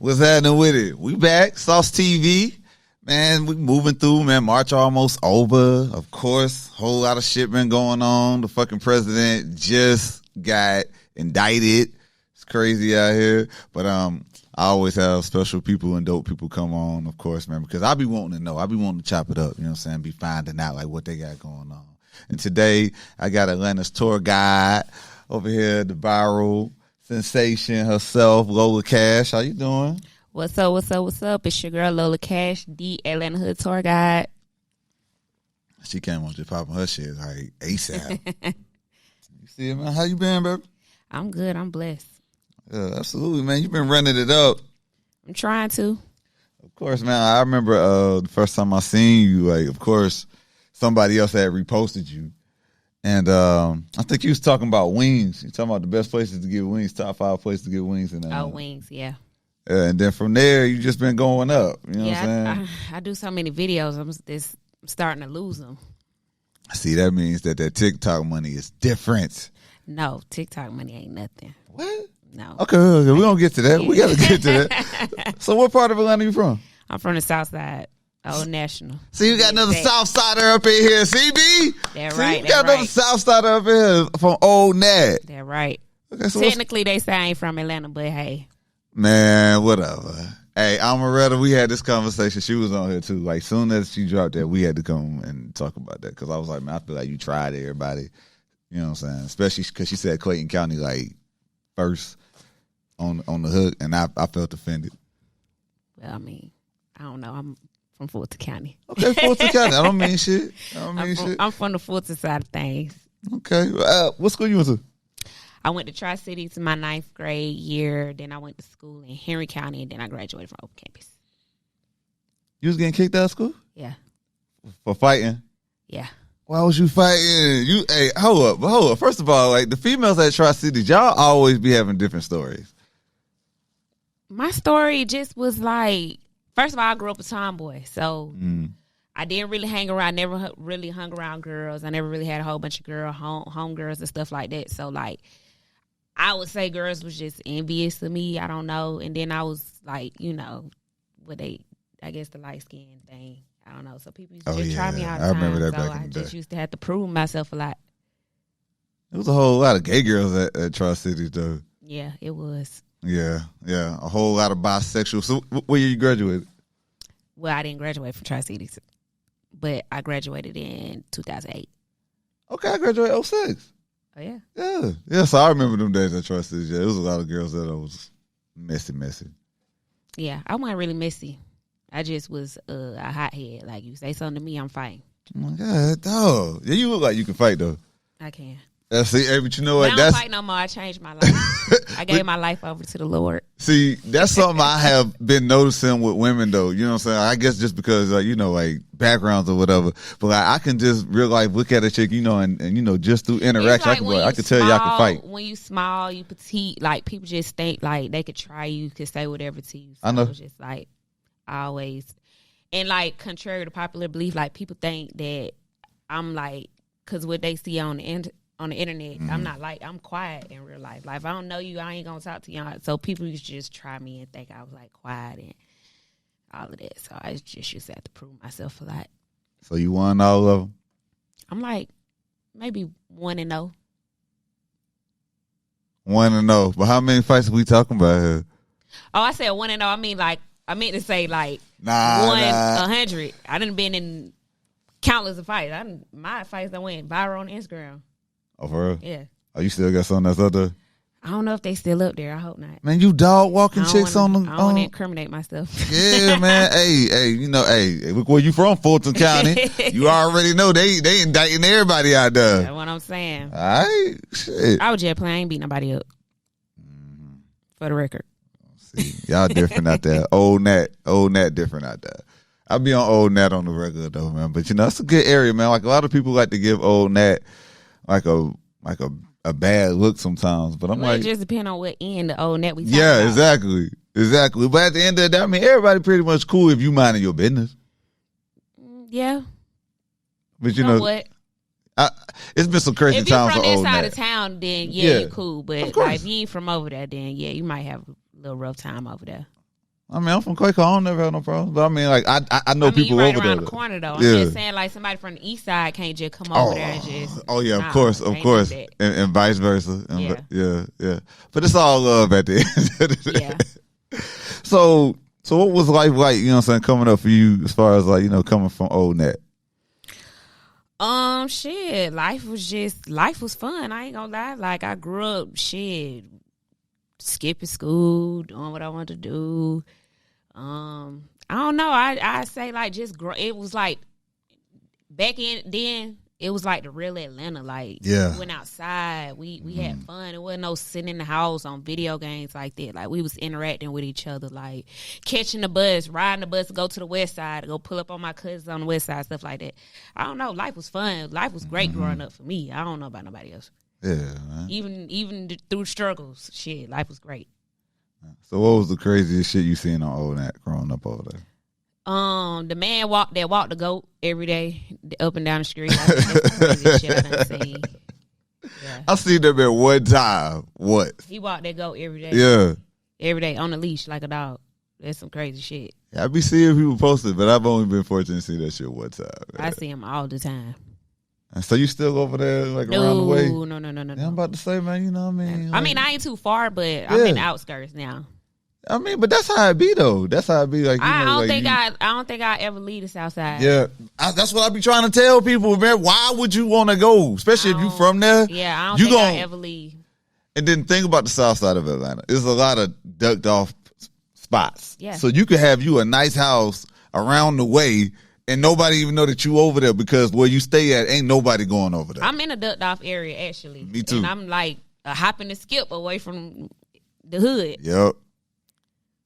What's happening with it? We back. Sauce TV. Man, we moving through, man. March almost over. Of course, whole lot of shit been going on. The fucking president just got indicted. It's crazy out here. But I always have special people and dope people come on, of course, man, because I be wanting to know. I be wanting to chop it up, you know what I'm saying? Be finding out like what they got going on. And today, I got Atlanta's tour guide over here, the viral sensation herself, Lola Kash. How you doing? What's up, what's up, what's up? It's your girl, Lola Kash, the Atlanta Hood tour guide. She came on just popping her shit like ASAP. You see it, man? How you been, baby? I'm good. I'm blessed. Yeah, absolutely, man. You been running it up. I'm trying to. Of course, man. I remember the first time I seen you, like, of course, somebody else had reposted you. And I think you was talking about wings. You talking about the best places to get wings, top 5 places to get wings. And wings, yeah. And then from there, you just been going up. You know what I'm saying? I do so many videos. I'm starting to lose them. See, that means that TikTok money is different. No, TikTok money ain't nothing. What? No. Okay, we're going to get to that. We got to get to that. So what part of Atlanta you from? I'm from the South Side. Old National. See, you got another South Sider up in here. CB? That's right. You got another South Sider up in here from Old Nat. That's right. Okay, so technically, they say I ain't from Atlanta, but hey. Man, whatever. Hey, Amaretta, we had this conversation. She was on here too. Like, soon as she dropped that, we had to come and talk about that. Because I was like, man, I feel like you tried everybody. You know what I'm saying? Especially because she said Clayton County, like, first on the hook. And I felt offended. Well, I mean, I don't know. I'm from Fulton County. Okay, Fulton County. I don't mean shit. I'm from the Fulton side of things. Okay. What school you went to? I went to Tri-Cities my 9th grade year. Then I went to school in Henry County, and then I graduated from Open Campus. You was getting kicked out of school? Yeah. For fighting? Yeah. Why was you fighting? Hey, hold up. First of all, like, the females at Tri-Cities, y'all always be having different stories. My story just was like, first of all, I grew up a tomboy, so I didn't really hang around. Never really hung around girls. I never really had a whole bunch of home girls and stuff like that. So like, I would say girls was just envious of me. I don't know. And then I was like, you know, I guess the light skin thing. I don't know. So people used to just try me all the time. I remember that so back in the day. I just used to have to prove myself a lot. There was a whole lot of gay girls at Tri-Cities though. Yeah, it was. Yeah. A whole lot of bisexual. So what year you graduated? Well, I didn't graduate from Tri-Cities, but I graduated in 2008. Okay, I graduated in 06. Oh, yeah? Yeah, so I remember them days at Tri-Cities. Yeah, there was a lot of girls that I was messy. Yeah, I wasn't really messy. I just was a hothead. Like, you say something to me, I'm fighting. Oh, my God, dog. Yeah, you look like you can fight, though. I can. See, hey, but you know what? I don't fight no more. I changed my life. I gave my life over to the Lord. See, that's something I have been noticing with women, though. You know what I'm saying? I guess just because, you know, like, backgrounds or whatever. But like, I can just real life look at a chick, you know, and you know, just through interaction, like I can tell you I can fight. When you small, you petite, like, people just think, like, they could try you, could say whatever to you. So I know. It's just, like, always. And, like, contrary to popular belief, like, people think that I'm, like, because what they see on the internet, I'm not like, I'm quiet in real life. Like, if I don't know you, I ain't gonna talk to you. So people used to just try me and think I was like quiet and all of that. So I just used to have to prove myself a lot. So you won all of them? I'm like, maybe 1-0. 1-0. But how many fights are we talking about here? Oh, I said 1-0. I mean, like, I meant to say like 100. I done been in countless of fights. My fights that went viral on Instagram. Oh, for real? Yeah. Oh, you still got something that's up there? I don't know if they still up there. I hope not. Man, you dog walking chicks on them. I don't want to incriminate myself. Yeah, man. Hey, you know, look where you from, Fulton County. You already know they indicting everybody out there. That's what I'm saying. All right, shit. I was just playing. I ain't beat nobody up. For the record. See, y'all different out there. Old Nat different out there. I be on Old Nat on the regular though, man. But you know, it's a good area, man. Like a lot of people like to give Old Nat like a bad look sometimes, but I'm like, it just depends on what end the Old Nat we talking yeah, about. exactly. But at the end of the day, I mean, everybody pretty much cool if you minding your business. Yeah, but you know what? It's been some crazy times for Old Nat. If you from that side of town, then yeah, you cool. But like, if you ain't from over there, then yeah, you might have a little rough time over there. I mean, I'm from Quaker. I don't never have no problems. But I mean, like, I know people right over around there. The corner, though. I'm just saying, like, somebody from the east side can't just come over there and just. Oh, yeah, of course. And vice versa. Yeah. But it's all love at the end. Yeah. So what was life like, you know what I'm saying, coming up for you as far as, like, you know, coming from Old Nat? Shit, life was fun. I ain't gonna lie. Like, I grew up, skipping school, doing what I wanted to do. I don't know. I say, like, just grow. It was like back then. It was like the real Atlanta. Like, we went outside. We had fun. It wasn't no sitting in the house on video games like that. Like, we was interacting with each other, like catching the bus, riding the bus to go to the west side, to go pull up on my cousins on the west side, stuff like that. I don't know. Life was fun. Life was great growing up for me. I don't know about nobody else. Yeah, man. Even through struggles, life was great. So what was the craziest shit you seen on Old Nat growing up over there? The man walked the goat every day up and down the street. That's the craziest shit I done seen. Yeah. I seen that man one time. What? He walked that goat every day. Yeah. Every day on a leash like a dog. That's some crazy shit. I be seeing people post it, but I've only been fortunate to see that shit one time. Man. I see him all the time. And so you still over there, like, around the way? No. Yeah, I'm about to say, man, you know what I mean? I mean, I ain't too far, but I'm in the outskirts now. I mean, but that's how it be, though. That's how it be. Like, I don't think I ever leave the South Side. Yeah, that's what I be trying to tell people, man. Why would you want to go, especially if you from there? Yeah, I don't think I ever leave. And then think about the South Side of Atlanta. There's a lot of ducked off spots. Yeah. So you could have you a nice house around the way, and nobody even know that you over there because where you stay at ain't nobody going over there. I'm in a ducked off area, actually. Me too. And I'm like a hop and a skip away from the hood. Yep.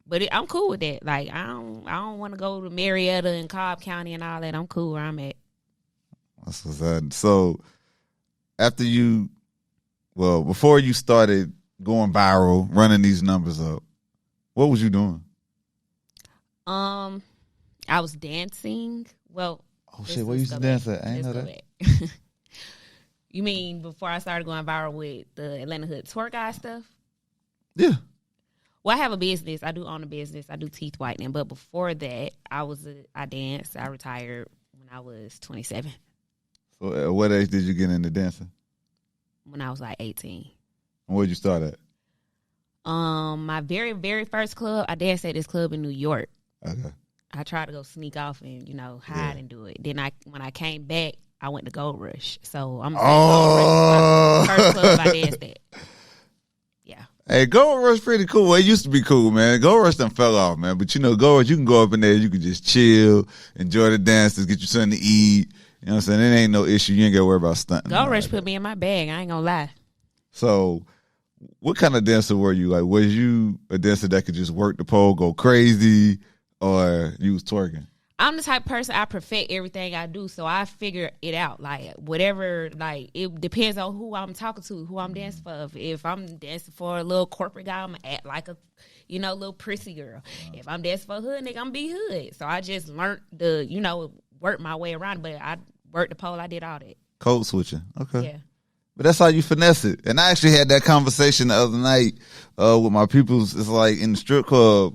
But I'm cool with that. Like, I don't want to go to Marietta and Cobb County and all that. I'm cool where I'm at. That's what's that. So before you started going viral, running these numbers up, what was you doing? I was dancing. Well, oh shit, what you used to dance at? I ain't know that. You mean before I started going viral with the Atlanta Hood twerk guy stuff? Yeah. Well, I have a business. I do own a business. I do teeth whitening. But before that, I danced. I retired when I was 27. So at what age did you get into dancing? When I was like 18. And where'd you start at? My very, very first club, I danced at this club in New York. Okay. I tried to go sneak off and, hide and do it. Then when I came back, I went to Gold Rush. So I'm saying Gold Rush was my first club I danced at. Yeah. Hey, Gold Rush pretty cool. Well, it used to be cool, man. Gold Rush done fell off, man. But Gold Rush, you can go up in there, you can just chill, enjoy the dances, get you something to eat. You know what I'm saying? It ain't no issue. You ain't got to worry about stunting. Gold Rush put me in my bag. I ain't gonna lie. So, what kind of dancer were you? Like, was you a dancer that could just work the pole, go crazy, or you was twerking? I'm the type of person, I perfect everything I do, so I figure it out. Like, whatever, like, it depends on who I'm talking to, who I'm dancing for. If I'm dancing for a little corporate guy, I'm going to act like a, little prissy girl. If I'm dancing for a hood nigga, I'm going to be hood. So I just learned to, work my way around. But I worked the pole, I did all that. Code switching. Okay. Yeah. But that's how you finesse it. And I actually had that conversation the other night with my peoples. It's like in the strip club,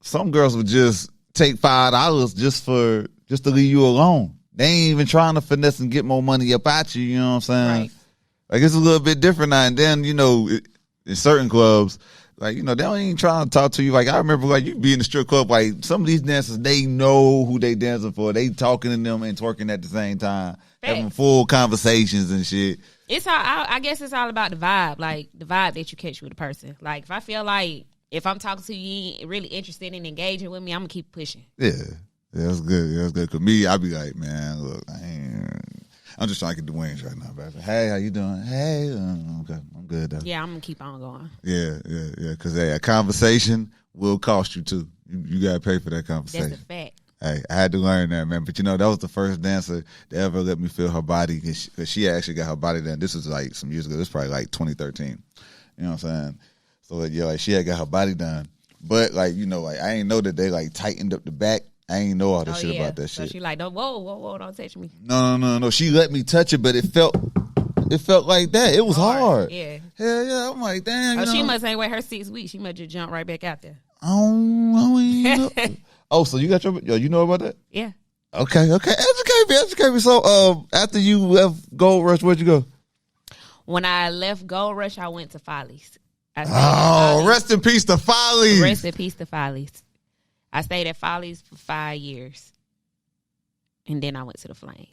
some girls would just take $5 just to leave you alone. They ain't even trying to finesse and get more money up at you. You know what I'm saying? Right. Like, it's a little bit different now. And then, in certain clubs, like, they don't even trying to talk to you. Like, I remember, like, you be in the strip club, like, some of these dancers, they know who they dancing for. They talking to them and twerking at the same time, having full conversations and shit. It's all, I guess it's all about the vibe, like, the vibe that you catch with a person. Like, if I feel like, if I'm talking to you, you ain't really interested in engaging with me, I'm going to keep pushing. Yeah, that's good. Yeah, that's good. Because me, I be like, man, look, I'm just trying to get the wings right now, baby. Hey, how you doing? Hey, okay, I'm good, though. Yeah, I'm going to keep on going. Yeah. Because, hey, a conversation will cost you, too. You got to pay for that conversation. That's a fact. Hey, I had to learn that, man. But, that was the first dancer that ever let me feel her body. Because she actually got her body done. This was, like, some years ago. This was probably, like, 2013. You know what I'm saying? So, yeah, like, she had got her body done. But, like, like, I ain't know that they, like, tightened up the back. I ain't know all that shit about that shit. So she like, whoa, don't touch me. No. She let me touch it, but it felt like that. It was hard. Yeah. Hell yeah. I'm like, damn. She must ain't wait her 6 weeks. She must just jump right back out there. I don't Oh, so you got you know about that? Yeah. Okay. Educate me. So, after you left Gold Rush, where'd you go? When I left Gold Rush, I went to Follies. Rest in peace to Follies. Rest in peace to Follies. I stayed at Follies for 5 years. And then I went to the Flame.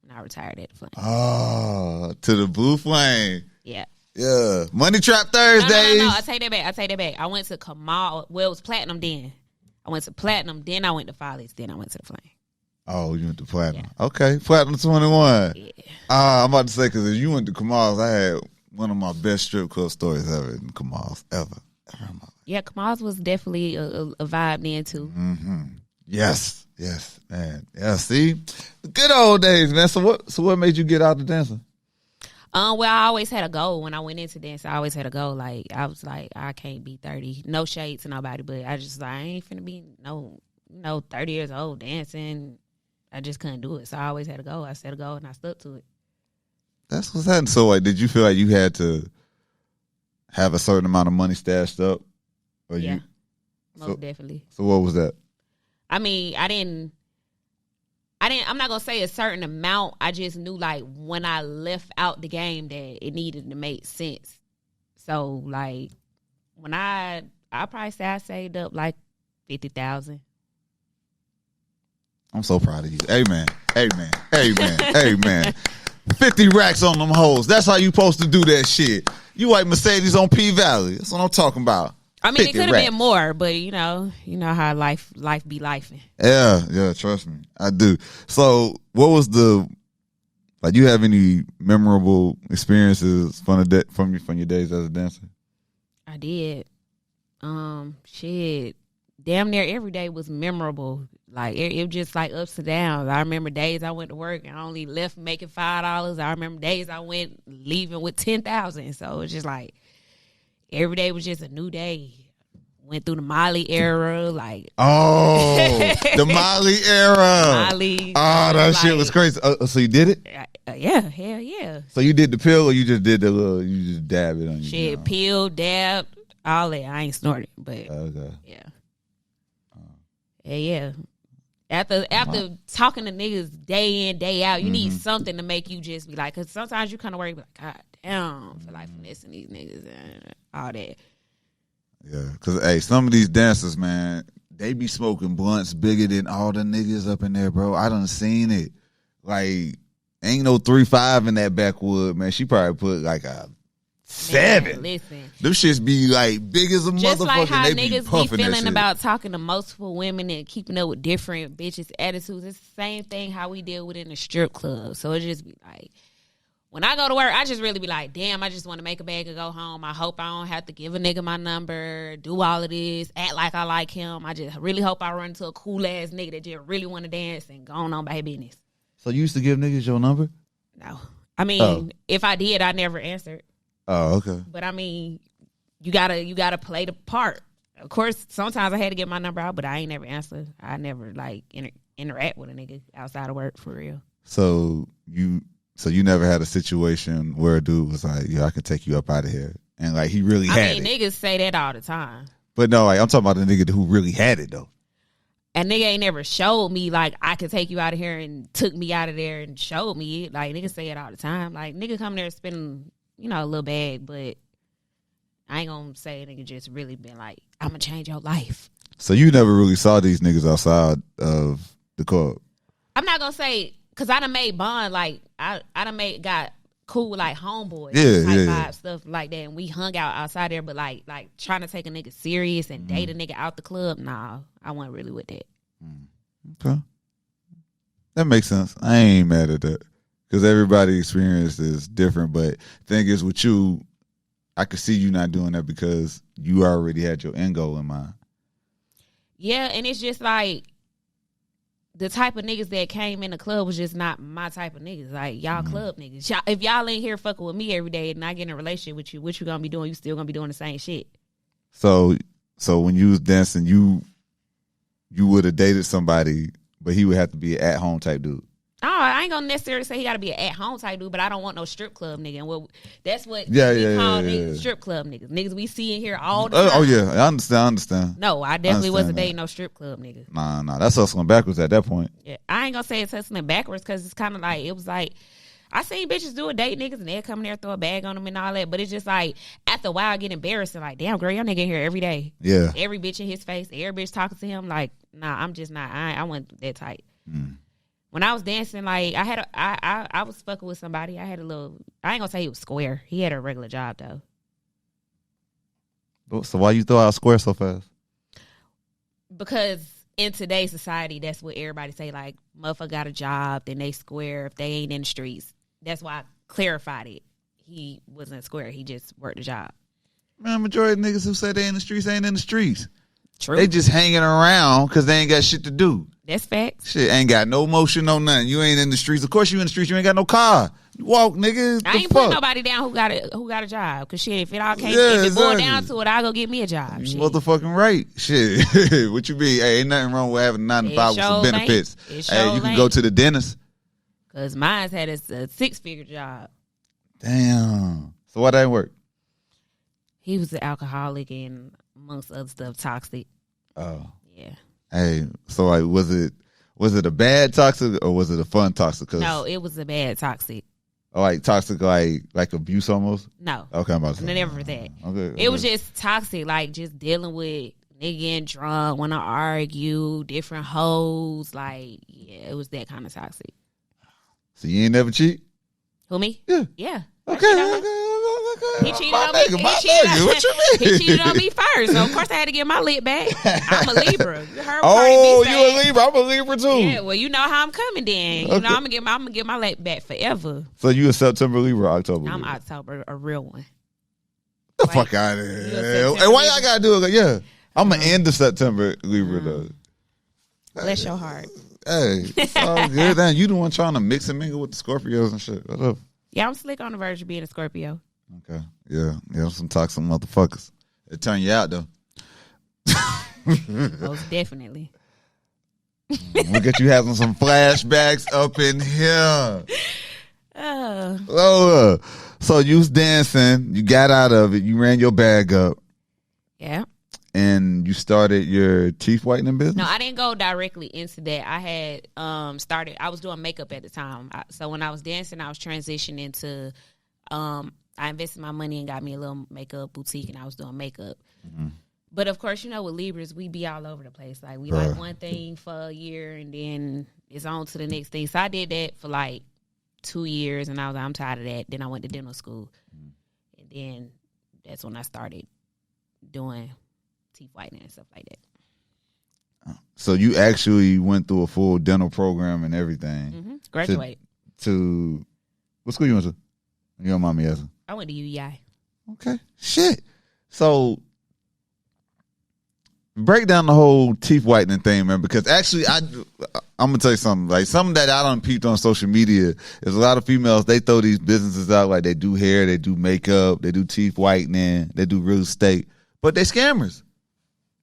And I retired at the Flame. Oh, to the Blue Flame. Yeah. Yeah. Money Trap Thursdays. No. I take that back. I went to Kamal. Well, it was Platinum then. I went to Platinum. Then I went to Follies. Then I went to the Flame. Oh, you went to Platinum. Yeah. Okay. Platinum 21. Yeah. I'm about to say, because if you went to Kamal's, I had one of my best strip club stories ever in Kamal's. Ever. Yeah, Kamal's was definitely a vibe then, too. Mm-hmm. Yes, man. Yeah, see? The good old days, man. So what made you get out of dancing? Well, I always had a goal when I went into dance. I always had a goal. Like, I was like, I can't be 30. No shade to nobody, but I just like, I ain't finna be no 30 years old dancing. I just couldn't do it. So I always had a goal. I set a goal and I stuck to it. That's what's happening. So, like, did you feel like you had to have a certain amount of money stashed up? Or yeah, most definitely. So what was that? I mean, I'm not going to say a certain amount. I just knew, like, when I left out the game that it needed to make sense. So, like, when I probably say I saved up, like, 50,000. I'm so proud of you. Amen. 50 racks on them hoes. That's how you supposed to do that shit. You like Mercedes on P-Valley. That's what I'm talking about. I mean, it could have been more, but you know how life be lifing. Yeah, trust me, I do. So, what was you have any memorable experiences from your days as a dancer? I did. Shit, damn near every day was memorable. Like it was just like ups and downs. I remember days I went to work and I only left making $5. I remember days I went leaving with 10,000. So it was just like. Every day was just a new day. Went through the Molly era, like the Molly era. Molly. Oh, that shit was crazy. So you did it? Yeah, hell yeah. So you did the pill, or you just did you just dabbed it on you? Shit, pill, dab, all that. I ain't snorted, but okay. Yeah. After talking to niggas day in, day out, you need something to make you just be like, because sometimes you kind of worry, like, God damn, I feel like finessing these niggas and all that. Yeah, because, hey, some of these dancers, man, they be smoking blunts bigger than all the niggas up in there, bro. I done seen it. Like, ain't no 3-5 in that backwood, man. She probably put like a 7. Man, listen. Them shits be like big as a motherfucker. Just like how they niggas be feeling about talking to multiple women and keeping up with different bitches' attitudes. It's the same thing how we deal with it in the strip club. So it just be like, when I go to work, I just really be like, damn, I just want to make a bag and go home. I hope I don't have to give a nigga my number, do all of this, act like I like him. I just really hope I run into a cool-ass nigga that just really want to dance and go on about his business. So you used to give niggas your number? No. I mean, if I did, I never answered. Oh, okay. But I mean, you gotta play the part. Of course, sometimes I had to get my number out, but I ain't never answer. I never like interact with a nigga outside of work for real. So you never had a situation where a dude was like, "Yeah, I can take you up out of here," and like he really had it. Niggas say that all the time. But no, like I'm talking about the nigga who really had it though. A nigga ain't never showed me like I could take you out of here and took me out of there and showed me it. Like niggas say it all the time. Like nigga come there spending, a little bag, but I ain't gonna say a nigga just really been like, I'm gonna change your life. So you never really saw these niggas outside of the club? I'm not gonna say, cause I done made bond, like I done got cool with like homeboys, vibe, stuff like that, and we hung out outside there. But like trying to take a nigga serious and date a nigga out the club, nah, I wasn't really with that. Okay, that makes sense. I ain't mad at that because everybody's experience is different. But thing is, with you, I could see you not doing that because you already had your end goal in mind. Yeah, and it's just like the type of niggas that came in the club was just not my type of niggas. Like, y'all club niggas. If y'all ain't here fucking with me every day and I get in a relationship with you, what you gonna be doing? You still gonna be doing the same shit. So when you was dancing, you would have dated somebody, but he would have to be an at-home type dude. Oh, I ain't gonna necessarily say he got to be an at-home type dude, but I don't want no strip club nigga. And that's what we call niggas, strip club niggas. Niggas we see in here all the time. Oh, yeah. I understand. No, I definitely wasn't dating no strip club nigga. Nah. That's hustling backwards at that point. Yeah, I ain't gonna say it's hustling backwards because it's kind of like, it was like, I seen bitches do a date niggas and they'll come there, throw a bag on them and all that. But it's just like, after a while, I get embarrassing. Like, damn, girl, your nigga in here every day. Yeah. Every bitch in his face. Every bitch talking to him. Like, nah, I'm just not. I wasn't that tight. When I was dancing, like, I was fucking with somebody. I had a little, I ain't gonna say he was square. He had a regular job, though. So why you throw out square so fast? Because in today's society, that's what everybody say. Like, motherfucker got a job, then they square if they ain't in the streets. That's why I clarified it. He wasn't square. He just worked a job. Man, majority of niggas who say they in the streets ain't in the streets. True. They just hanging around because they ain't got shit to do. That's facts. Shit, ain't got no motion, no nothing. You ain't in the streets. Of course you in the streets. You ain't got no car. You walk, nigga. I ain't putting nobody down who got a job. Because shit, if it all came, if it boiled down to it, I'll go get me a job. Shit. Motherfucking right. Shit. What you mean? Hey, ain't nothing wrong with having 9 to 5 with some benefits. Hey, you can go to the dentist. Because mine's had a 6-figure job. Damn. So why that ain't work? He was an alcoholic and amongst other stuff, toxic. Oh. Yeah. Hey, so like, was it a bad toxic or was it a fun toxic? No, it was a bad toxic. Oh, like toxic, like abuse almost? No. Okay, I'm about to say. Never that. Okay. It was just toxic, like just dealing with nigga getting drunk, want to argue, different hoes. Like, yeah, it was that kind of toxic. So you ain't never cheat? Who, me? Yeah. Yeah. Okay. He cheated on me. What you mean? He cheated on me first, so of course I had to get my lip back. I'm a Libra. You heard you a Libra? I'm a Libra too. Yeah, well, you know how I'm coming then. You know I'm gonna get my lip back forever. So you a September Libra or October? I'm October, a real one. The fuck out of here. Hey, why y'all gotta do it? Yeah, I'm an end of September Libra though. Bless your heart. Hey, it's all good. Then you the one trying to mix and mingle with the Scorpios and shit. What up? Yeah, I'm slick on the verge of being a Scorpio. Okay. Yeah, some toxic motherfuckers. It turn you out though. Most definitely. Look at you having some flashbacks up in here. Lola. So you was dancing, you got out of it, you ran your bag up. Yeah. And you started your teeth whitening business? No, I didn't go directly into that. I had I was doing makeup at the time. So when I was dancing, I was transitioning to, I invested my money and got me a little makeup boutique, and I was doing makeup. Mm-hmm. But of course, you know, with Libras, we be all over the place. Like, we like one thing for a year, and then it's on to the next thing. So I did that for like 2 years, and I was like, I'm tired of that. Then I went to dental school. Mm-hmm. And then that's when I started doing teeth whitening and stuff like that. So you actually went through a full dental program and everything. Mm-hmm. Graduate. To what school you went to? You don't mind me asking. I went to UEI. Okay. Shit. So break down the whole teeth whitening thing, man, because actually I'm gonna tell you something. Like, something that I done peeped on social media is a lot of females, they throw these businesses out, like they do hair, they do makeup, they do teeth whitening, they do real estate, but they scammers.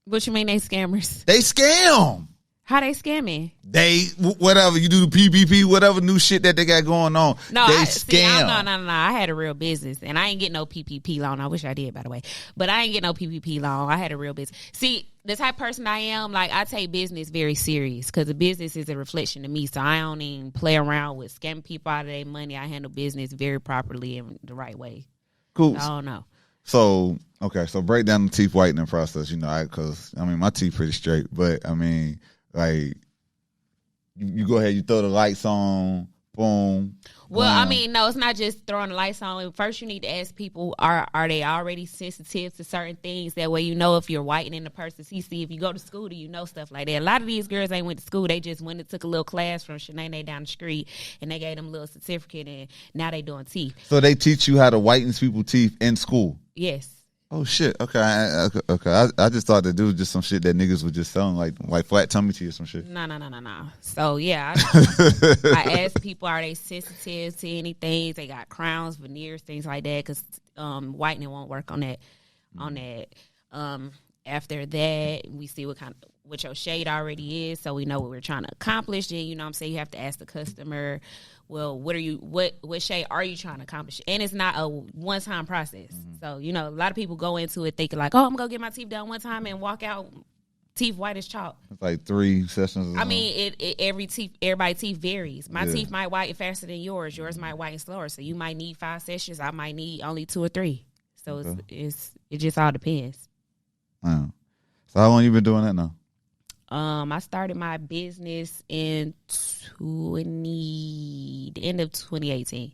What you mean they scammers? They scam. How they scamming? They, whatever, you do the PPP, whatever new shit that they got going on. No, they scam. No. I had a real business, and I ain't get no PPP loan. I wish I did, by the way. But I ain't get no PPP loan. I had a real business. See, the type of person I am, like, I take business very serious because the business is a reflection of me. So I don't even play around with scamming people out of their money. I handle business very properly in the right way. Cool. So I don't know. So, okay, so break down the teeth whitening process, you know, because, I mean, my teeth pretty straight, but, I mean, like, you go ahead, you throw the lights on, boom. Well, I mean, no, it's not just throwing the lights on. First, you need to ask people, are they already sensitive to certain things? That way you know if you're whitening the person. See, if you go to school, do you know stuff like that? A lot of these girls ain't went to school. They just went and took a little class from Shanae down the street, and they gave them a little certificate, and now they doing teeth. So they teach you how to whiten people's teeth in school? Yes. Oh, shit. Okay. I just thought that it was just some shit that niggas were just selling, like flat tummy tea or some shit. No. So, yeah, I asked people, are they sensitive to anything? They got crowns, veneers, things like that, because whitening won't work on that. After that, we see what kind of what your shade already is, so we know what we're trying to accomplish. Then, you know what I'm saying, you have to ask the customer, well, what shade are you trying to accomplish? And it's not a one-time process. So, you know, a lot of people go into it thinking like, oh, I'm going to get my teeth done one time and walk out teeth white as chalk. It's like 3 sessions. I mean, everybody's teeth varies. My teeth might whiten faster than yours. Yours might whiten slower. So you might need 5 sessions. I might need only 2 or 3. So it just all depends. Wow. So how long you been doing that now? I started my business in the end of 2018.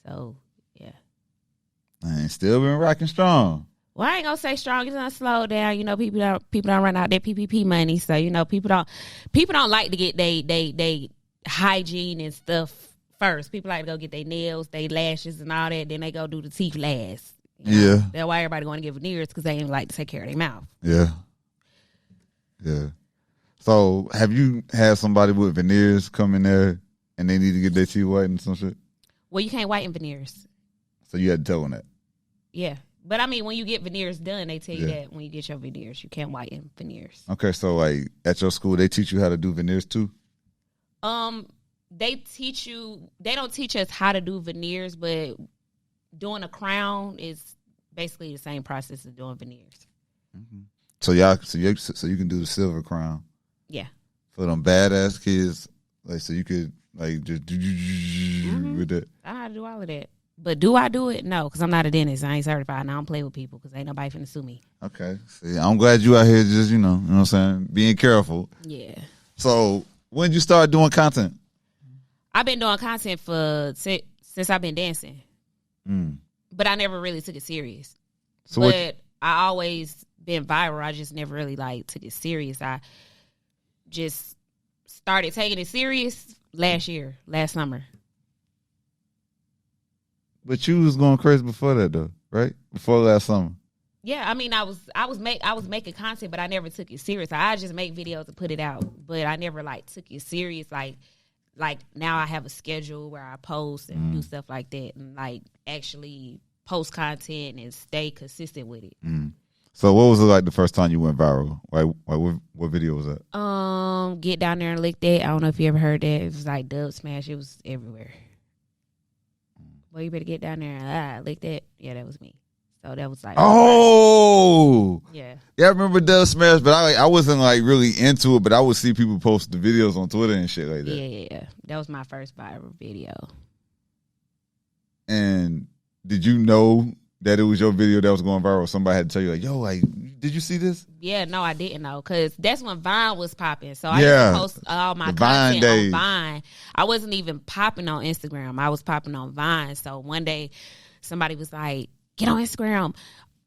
So yeah. And still been rocking strong. Well, I ain't gonna say strong. It's not slow down. You know, people don't run out their PPP money. So, you know, people don't like to get they hygiene and stuff first. People like to go get their nails, their lashes, and all that. Then they go do the teeth last. You know? Yeah. That's why everybody going to get veneers, because they ain't like to take care of their mouth. Yeah. Yeah. So, have you had somebody with veneers come in there and they need to get their teeth whitened and some shit? Well, you can't whiten veneers. So you had to tell them that? Yeah. But, I mean, when you get veneers done, they tell you that when you get your veneers, you can't whiten veneers. Okay, so, like, at your school, they teach you how to do veneers, too? They don't teach us how to do veneers, but doing a crown is basically the same process as doing veneers. Mm-hmm. So you can do the silver crown. Yeah. For them badass kids, like, so you could like just with that. I know how to do all of that. But do I do it? No, because I'm not a dentist. I ain't certified, and I don't play with people because ain't nobody finna sue me. Okay. See, I'm glad you out here just, you know what I'm saying, being careful. Yeah. So when did you start doing content? I've been doing content since I've been dancing. But I never really took it serious. I always been viral. I just never really like took it serious. I just started taking it serious last summer. But you was going crazy before that though, right? Before last summer. Yeah, I mean, I was making content, but I never took it serious. I just make videos and put it out, but I never like took it serious. Like now I have a schedule where I post and do stuff like that, and like actually post content and stay consistent with it. So what was it like the first time you went viral? What video was that? Get Down There and Lick That. I don't know if you ever heard that. It was like Dub Smash. It was everywhere. Well, you better get down there and lick that. Yeah, that was me. So that was like, yeah. I remember Dub Smash, but I wasn't like really into it. But I would see people post the videos on Twitter and shit like that. Yeah. That was my first viral video. And did you know that it was your video that was going viral? Somebody had to tell you, like, yo, like, did you see this? Yeah, no, I didn't know, because that's when Vine was popping. So I used to post all my content on Vine. I wasn't even popping on Instagram. I was popping on Vine. So one day somebody was like, get on Instagram.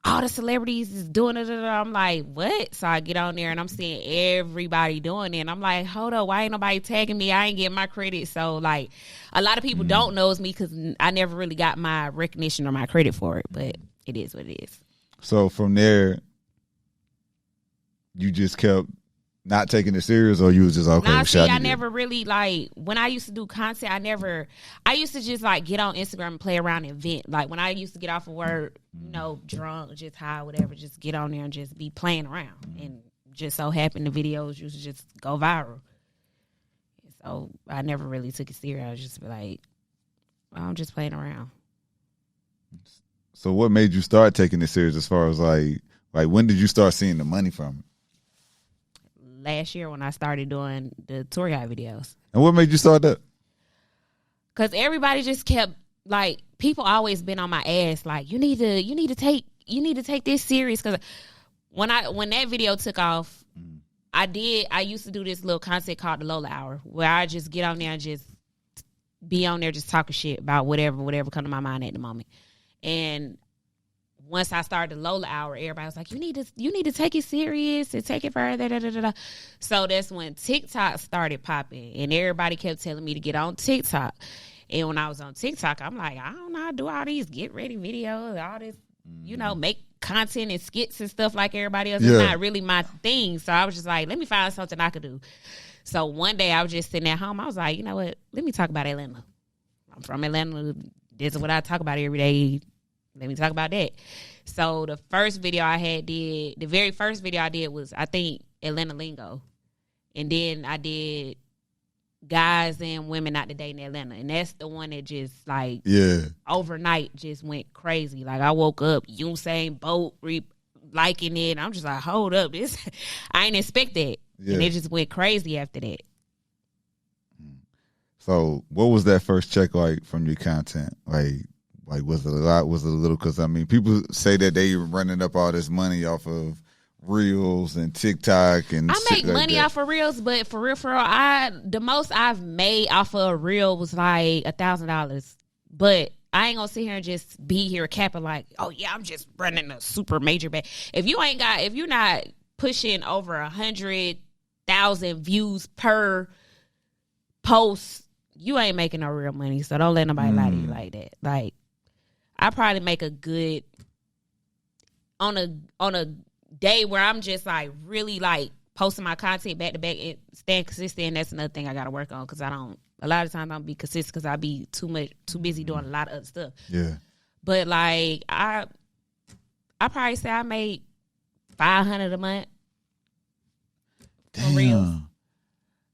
All the celebrities is doing it. I'm like, what? So I get on there and I'm seeing everybody doing it. And I'm like, hold up, why ain't nobody tagging me? I ain't getting my credit. So like, a lot of people don't know it's me because I never really got my recognition or my credit for it. But it is what it is. So from there, you just kept not taking it serious, or you was just okay? I never really, like, when I used to do content, I used to just like get on Instagram and play around and vent. Like when I used to get off of work, you know, drunk, just high, whatever, just get on there and just be playing around. And just so happened the videos used to just go viral. So I never really took it serious. I was just like, I'm just playing around. So what made you start taking it serious, as far as like when did you start seeing the money from it? Last year when I started doing the tour guide videos. And what made you start that? Because everybody just kept, like, people always been on my ass, like, you need to take this serious. Because when that video took off, I used to do this little concept called the Lola Hour, where I just get on there and just be on there just talking shit about whatever come to my mind at the moment. And once I started the Lola Hour, everybody was like, you need to take it serious and take it further. Da, da, da, da. So that's when TikTok started popping, and everybody kept telling me to get on TikTok. And when I was on TikTok, I'm like, I don't know how to do all these get ready videos, all this, you know, make content and skits and stuff like everybody else. It's not really my thing. So I was just like, let me find something I could do. So one day I was just sitting at home. I was like, you know what? Let me talk about Atlanta. I'm from Atlanta. This is what I talk about every day. Let me talk about that. So the very first video I did was, I think, Atlanta Lingo. And then I did Guys and Women Not Today in Atlanta. And that's the one that just, like, overnight just went crazy. Like, I woke up, Usain Bolt liking it. I'm just like, hold up. This I ain't expect that. Yeah. And it just went crazy after that. So what was that first check like from your content? Like was it a lot? Was it a little? Because, I mean, people say that they running up all this money off of Reels and TikTok and I make money off of Reels, but for real, the most I've made off of a Reel was like $1,000. But I ain't gonna sit here and just be here capping like, oh yeah, I'm just running a super major bag. If you're not pushing over 100,000 views per post, you ain't making no real money. So don't let nobody lie to you like that. Like, I probably make a good on a day where I'm just like really like posting my content back to back and staying consistent. That's another thing I got to work on because a lot of times I don't be consistent because I be too busy doing a lot of other stuff. Yeah. But like I probably say I made $500 a month. Damn.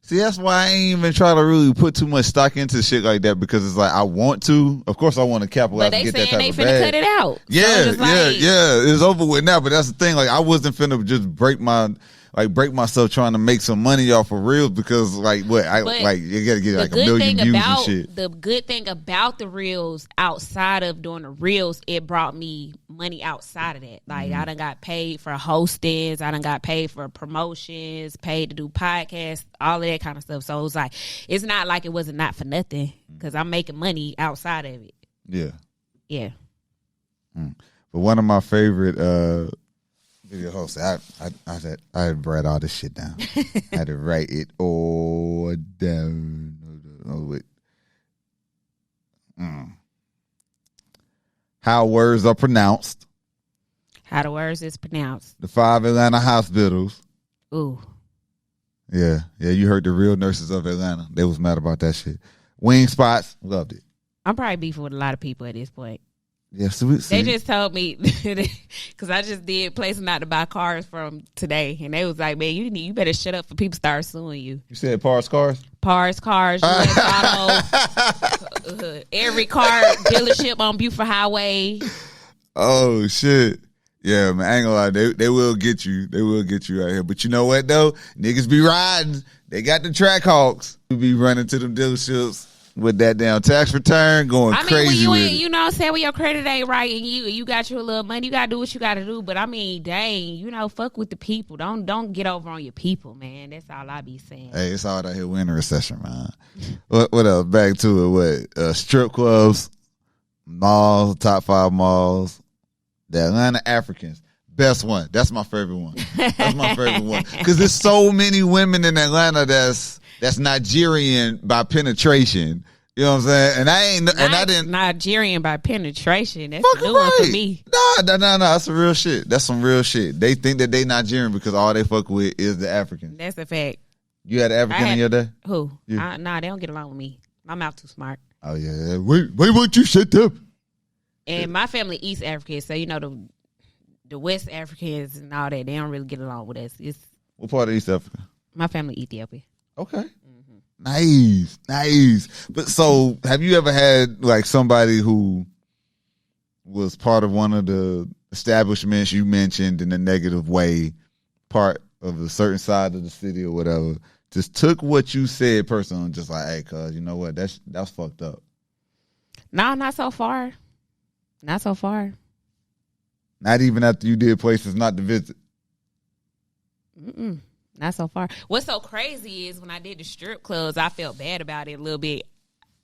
See, that's why I ain't even try to really put too much stock into shit like that because it's like I want to. Of course, I want to capitalize and get that type of bag. But they saying they finna cut it out. Yeah. It's over with now. But that's the thing. Like, I wasn't finna just break myself trying to make some money off of Reels because, like, you gotta get like 1 million views and shit. The good thing about the Reels, outside of doing the Reels, it brought me money outside of that. Like, I done got paid for hostings, I done got paid for promotions, paid to do podcasts, all of that kind of stuff. So it was like, it's not like it wasn't not for nothing because I'm making money outside of it. Yeah. But one of my favorite video host. I had to write all this shit down. I had to write it all down. How words are pronounced. How the words is pronounced. The 5 Atlanta hospitals. Ooh. Yeah. You heard the real nurses of Atlanta. They was mad about that shit. Wing spots. Loved it. I'm probably beefing with a lot of people at this point. Yeah, they just told me because I just did places not to buy cars from today, and they was like, "Man, you better shut up for people start suing you." You said Pars Cars, US Auto, every car dealership on Buford Highway. Oh shit! Yeah, man, I ain't gonna lie, they will get you. They will get you out here. But you know what though? Niggas be riding. They got the track hawks. You be running to them dealerships with that damn tax return going crazy with it. You know what I'm saying? When your credit ain't right and you got you a little money, you got to do what you got to do. But I mean, dang, fuck with the people. Don't get over on your people, man. That's all I be saying. Hey, it's all out here. We're in a recession, man. What else? Back to it. Strip clubs, malls, top 5 malls. The Atlanta Africans. Best one. That's my favorite one. That's my favorite one. Because there's so many women in Atlanta that's Nigerian by penetration. You know what I'm saying? And I didn't Nigerian by penetration. That's a new one for me. No. That's some real shit. That's some real shit. They think that they Nigerian because all they fuck with is the Africans. That's a fact. You had an African in your day? Who? Yeah. Nah, they don't get along with me. My mouth too smart. Oh yeah. Wait, won't you shut up? And my family East African, so the West Africans and all that, they don't really get along with us. What part of East Africa? My family Ethiopia. Okay. Nice. But so, have you ever had like somebody who was part of one of the establishments you mentioned in a negative way, part of a certain side of the city or whatever, just took what you said personally and just like, hey, cuz, you know what, that's fucked up? No, not so far. Not so far. Not even after you did places not to visit? Not so far. What's so crazy is when I did the strip clubs, I felt bad about it a little bit.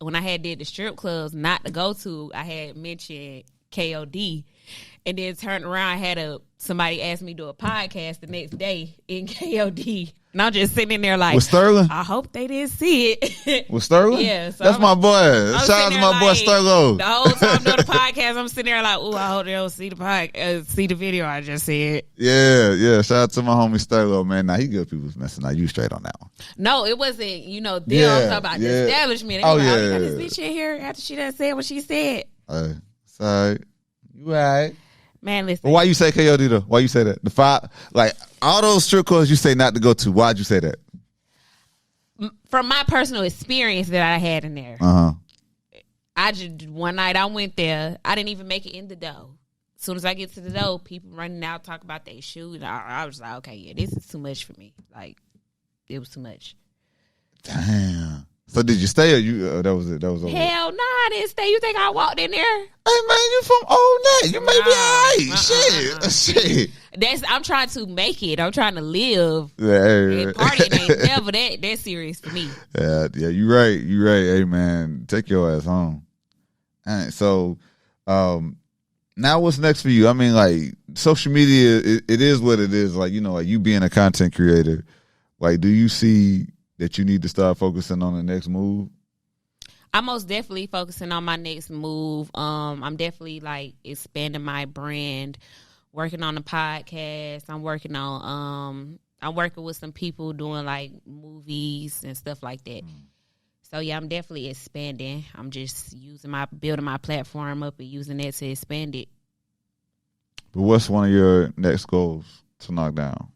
When I did the strip clubs not to go to, I had mentioned KOD. And then turned around, I had somebody ask me to do a podcast the next day in KOD. And I'm just sitting in there like, with Sterling? I hope they didn't see it. With Sterling? Yeah. So that's my boy. Shout out to my boy Sterling. The whole time doing the podcast, I'm sitting there like, ooh, I hope they don't see the video I just said. Yeah. Shout out to my homie Sterling, man. Now, he good people's messing. Now, you straight on that one. No, it wasn't, them. I'm talking about the establishment. They you got this bitch in here after she done said what she said. Sorry. You all right. Man, listen. Well, why you say KOD though? Why you say that? The 5, like All those strip clubs you say not to go to. Why'd you say that? From my personal experience that I had in there. I just one night I went there. I didn't even make it in the door. As soon as I get to the door, people running out talk about their shoe. And I was like, okay, yeah, this is too much for me. Like, it was too much. Damn. So did you stay or you? That was it. That was over. Hell no, I didn't stay. You think I walked in there? Hey man, you from old net? You may be alright. Shit. I'm trying to make it. I'm trying to live. Yeah, and partying ain't never that serious for me. Yeah, you right. You right. Hey man, take your ass home. All right, so, now what's next for you? I mean, like social media, it is what it is. Like like you being a content creator. Like, do you see that you need to start focusing on the next move? I'm most definitely focusing on my next move. I'm definitely like expanding my brand, working on a podcast. I'm working with some people doing like movies and stuff like that. So yeah, I'm definitely expanding. I'm just building my platform up and using that to expand it. But what's one of your next goals to knock down?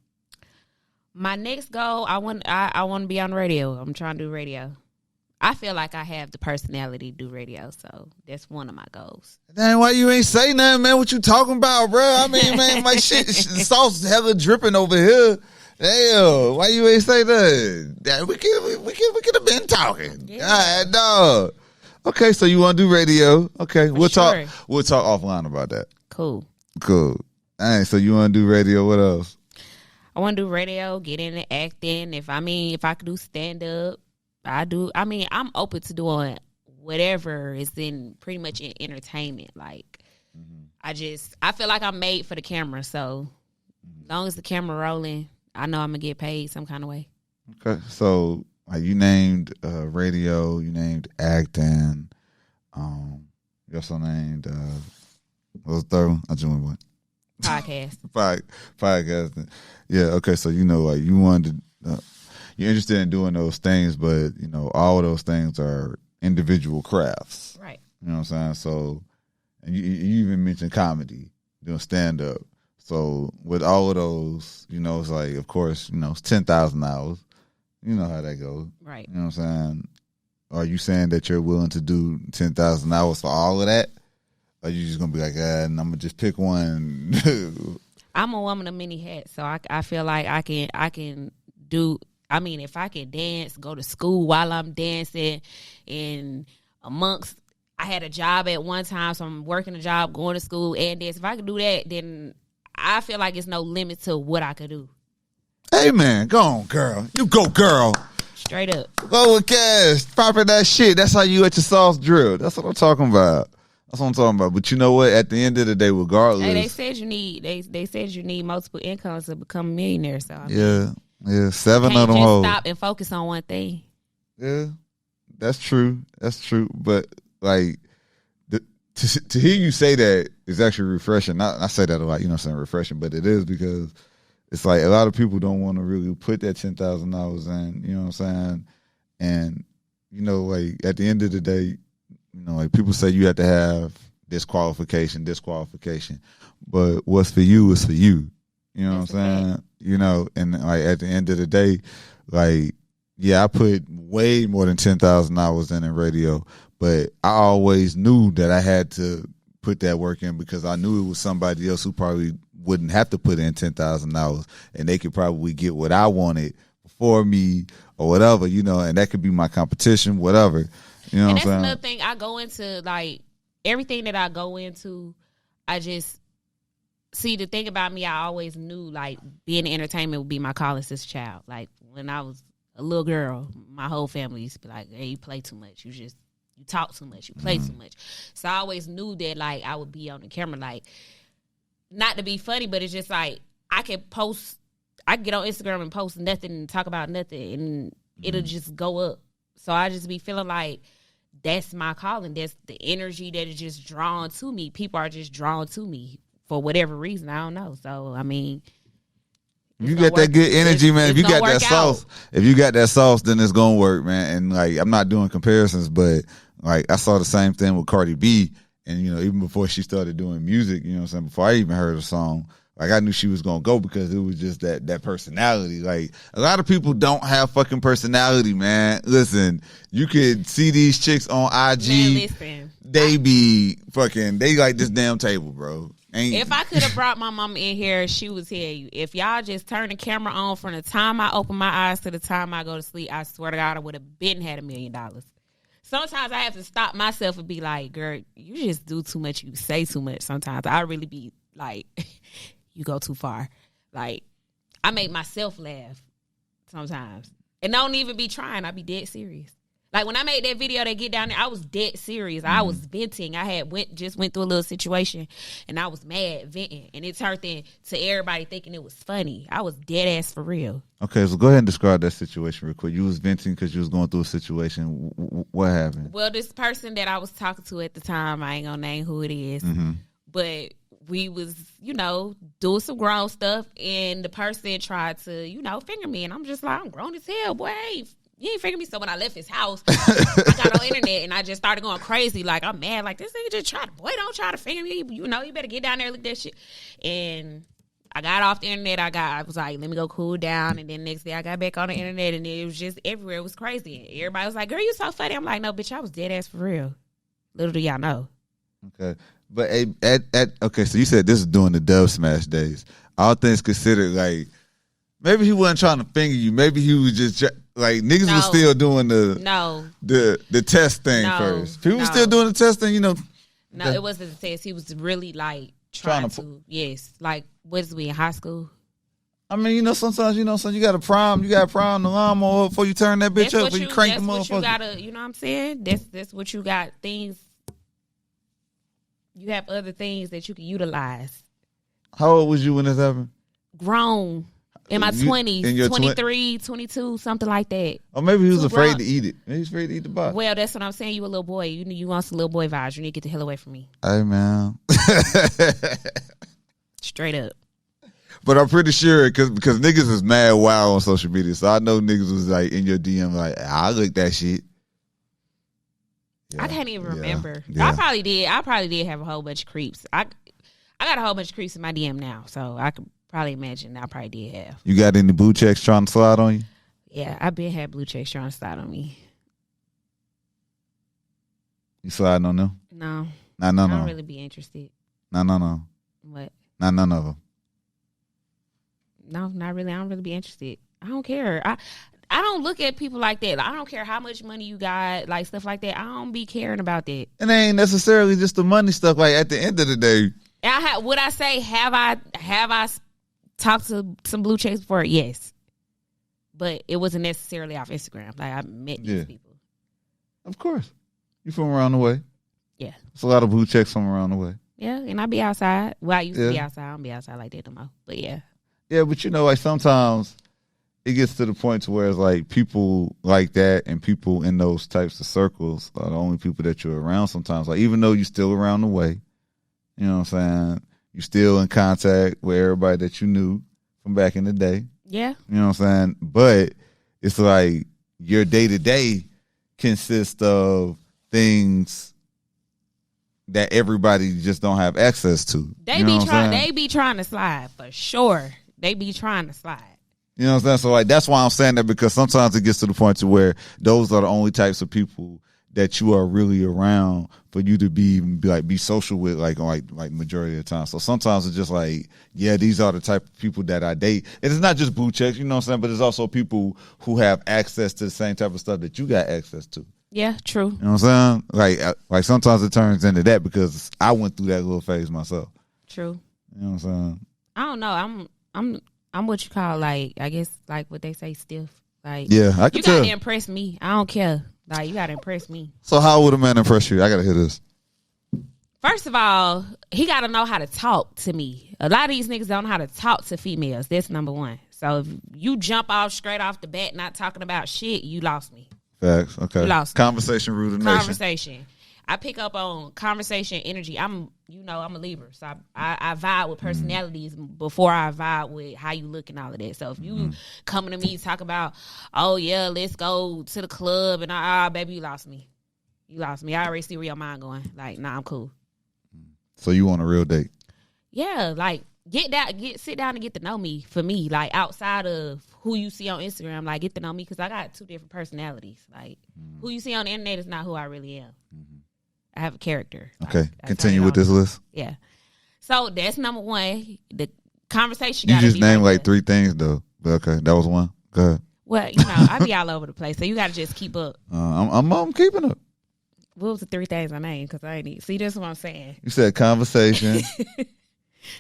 My next goal, I want to be on radio. I'm trying to do radio. I feel like I have the personality to do radio, so that's one of my goals. Dang, why you ain't say nothing, man? What you talking about, bro? I mean, man, my shit, sauce hella dripping over here. Damn, why you ain't say that? We could have been talking. Yeah. All right, dog. Okay, so you want to do radio? Okay, we'll talk offline about that. Cool. All right, so you want to do radio? What else? I want to do radio, get into acting. If I could do stand up, I do. I mean, I'm open to doing whatever is pretty much in entertainment. Like, I feel like I'm made for the camera. So, as long as the camera rolling, I know I'm gonna get paid some kind of way. Okay, so like you named radio, you named acting, you also named what was the third one? I just went one. Podcast. Podcasting. Yeah, okay, so like you wanted to, you're interested in doing those things, but all of those things are individual crafts. Right. You know what I'm saying? So and you even mentioned comedy, doing stand up. So with all of those, it's like, of course, it's 10,000 hours. You know how that goes. Right. You know what I'm saying? Are you saying that you're willing to do 10,000 hours for all of that? Or are you just going to be like, and I'm going to just pick one? I'm a woman of many hats, so I feel like I can do, if I can dance, go to school while I'm dancing, and I had a job at one time, so I'm working a job, going to school, and dance. If I can do that, then I feel like it's no limit to what I could do. Hey, man, go on, girl. You go, girl. Straight up. Lola Kash, popping that shit. That's how you at your sauce drill. That's what I'm talking about. But you know what? At the end of the day, regardless. Hey, they said you need multiple incomes to become a millionaire. So yeah, 7 of them hoes. Stop and focus on one thing. Yeah, that's true. But like, to hear you say that is actually refreshing. I say that a lot, saying refreshing, but it is because it's like a lot of people don't want to really put that 10,000 hours in. You know what I'm saying? And like at the end of the day. Like people say you have to have this qualification, but what's for you is for you. You know what I'm saying? And like at the end of the day, like, yeah, I put way more than 10,000 hours in radio, but I always knew that I had to put that work in because I knew it was somebody else who probably wouldn't have to put in 10,000 hours and they could probably get what I wanted before me or whatever, and that could be my competition, whatever. You know and that's another thing I go into, like, everything that I go into, I just see the thing about me, I always knew, like, being in entertainment would be my calling since a child. Like, when I was a little girl, my whole family used to be like, hey, you play too much. You talk too much. You play too much. So I always knew that, like, I would be on the camera, like, not to be funny, but it's just like, I can get on Instagram and post nothing and talk about nothing, and it'll just go up. So I just be feeling like that's my calling. That's the energy that is just drawn to me. People are just drawn to me for whatever reason. I don't know. So, you got that good energy, man. If you got that sauce, then it's going to work, man. And, like, I'm not doing comparisons, but, like, I saw the same thing with Cardi B. And, even before she started doing music, you know what I'm saying, before I even heard a song, Like, I knew she was gonna go because it was just that personality. Like, a lot of people don't have fucking personality, man. Listen, you could see these chicks on IG. Man, listen. They like this damn table, bro. If I could have brought my mama in here, she would tell you. If y'all just turn the camera on from the time I open my eyes to the time I go to sleep, I swear to God, I would have been had $1 million. Sometimes I have to stop myself and be like, girl, you just do too much. You say too much sometimes. I really be like, you go too far. Like, I make myself laugh sometimes. And don't even be trying. I be dead serious. Like, when I made that video, they get down there, I was dead serious. I was venting. I had went through a little situation, and I was mad venting. And it turned into everybody thinking it was funny. I was dead ass for real. Okay, so go ahead and describe that situation real quick. You was venting because you was going through a situation. What happened? Well, this person that I was talking to at the time, I ain't gonna name who it is, but we was, doing some grown stuff, and the person tried to, finger me, and I'm just like, I'm grown as hell, boy. You ain't figure me. So when I left his house, I got on internet and I just started going crazy. Like, I'm mad. Like, this nigga just don't try to finger me. You better get down there and look at that shit. And I got off the internet. I was like, let me go cool down. And then next day I got back on the internet and it was just everywhere. It was crazy. And everybody was like, girl, you so funny. I'm like, no, bitch, I was dead ass for real. Little do y'all know. Okay. But okay, so you said this is during the Dub Smash days. All things considered, like, maybe he wasn't trying to finger you. Maybe he was just like, niggas was still doing the test thing first. People were still doing the test thing, No, it wasn't the test. He was really like trying to yes. Like, what is we in high school? I mean, sometimes, you got to prime the lawnmower before you turn that bitch up, before you crank the motherfucker. That's what you gotta, you know what I'm saying? That's what you got. Things, you have other things that you can utilize. How old was you when this happened? Grown. In my 20s, 23, 22, something like that. Or maybe he was afraid to eat it. Maybe he was afraid to eat the box. Well, that's what I'm saying. You a little boy. You want some little boy vibes. You need to get the hell away from me. Hey, man. Straight up. But I'm pretty sure, because niggas is mad wild on social media, so I know niggas was like in your DM like, I look that shit. Yeah, I can't even remember. Yeah. I probably did have a whole bunch of creeps. I got a whole bunch of creeps in my DM now, so I could probably imagine I probably did have. You got any blue checks trying to slide on you? Yeah, I been had blue checks trying to slide on me. You sliding on them? No. No. I don't really be interested. No. What? None of them. No, not really. I don't really be interested. I don't care. I don't look at people like that. I don't care how much money you got, like stuff like that. I don't be caring about that. And it ain't necessarily just the money stuff. Like, at the end of the day, would I say have I talked to some blue checks before? Yes, but it wasn't necessarily off Instagram. Like, I met these people. Of course, you from around the way. Yeah, it's a lot of blue checks from around the way. Yeah, and I be outside. Well, I used to be outside. I don't be outside like that no more. But yeah. Yeah, but like, sometimes it gets to the point to where it's like people like that and people in those types of circles are the only people that you're around sometimes. Like, even though you're still around the way, you know what I'm saying? You're still in contact with everybody that you knew from back in the day. Yeah. You know what I'm saying? But it's like your day-to-day consists of things that everybody just don't have access to. They be trying to slide for sure. They be trying to slide. You know what I'm saying? So, like, that's why I'm saying that, because sometimes it gets to the point to where those are the only types of people that you are really around for you to be social with, like majority of the time. So sometimes it's just like, yeah, these are the type of people that I date. And it's not just blue checks, you know what I'm saying? But it's also people who have access to the same type of stuff that you got access to. Yeah, true. You know what I'm saying? Like sometimes it turns into that, because I went through that little phase myself. True. You know what I'm saying? I don't know. I'm what you call, like, I guess, like what they say, stiff. Like, yeah, I can you tell. gotta impress me. I don't care. Like, you gotta impress me. So how would a man impress you? I gotta hear this. First of all, he gotta know how to talk to me. A lot of these niggas don't know how to talk to females. That's number one. So if you jump off straight off the bat not talking about shit, you lost me. Facts. Okay. You lost conversation rooted nation. Conversation. I pick up on conversation energy. I'm a Libra, so I vibe with personalities before I vibe with how you look and all of that. So if you coming to me talk about, oh yeah, let's go to the club, and baby, you lost me. You lost me. I already see where your mind going. Like, nah, I'm cool. So you want a real date? Yeah, like sit down and get to know me. For me, like outside of who you see on Instagram, like get to know me because I got 2 different personalities. Like who you see on the internet is not who I really am. I have a character. Okay, continue with this list. Yeah. So that's number 1. The conversation. You just named like 3 things though. But okay, that was one. Go ahead. Well, I be all over the place, so you got to just keep up. I'm keeping up. What was the 3 things I named? Because I ain't see. This is what I'm saying. You said conversation.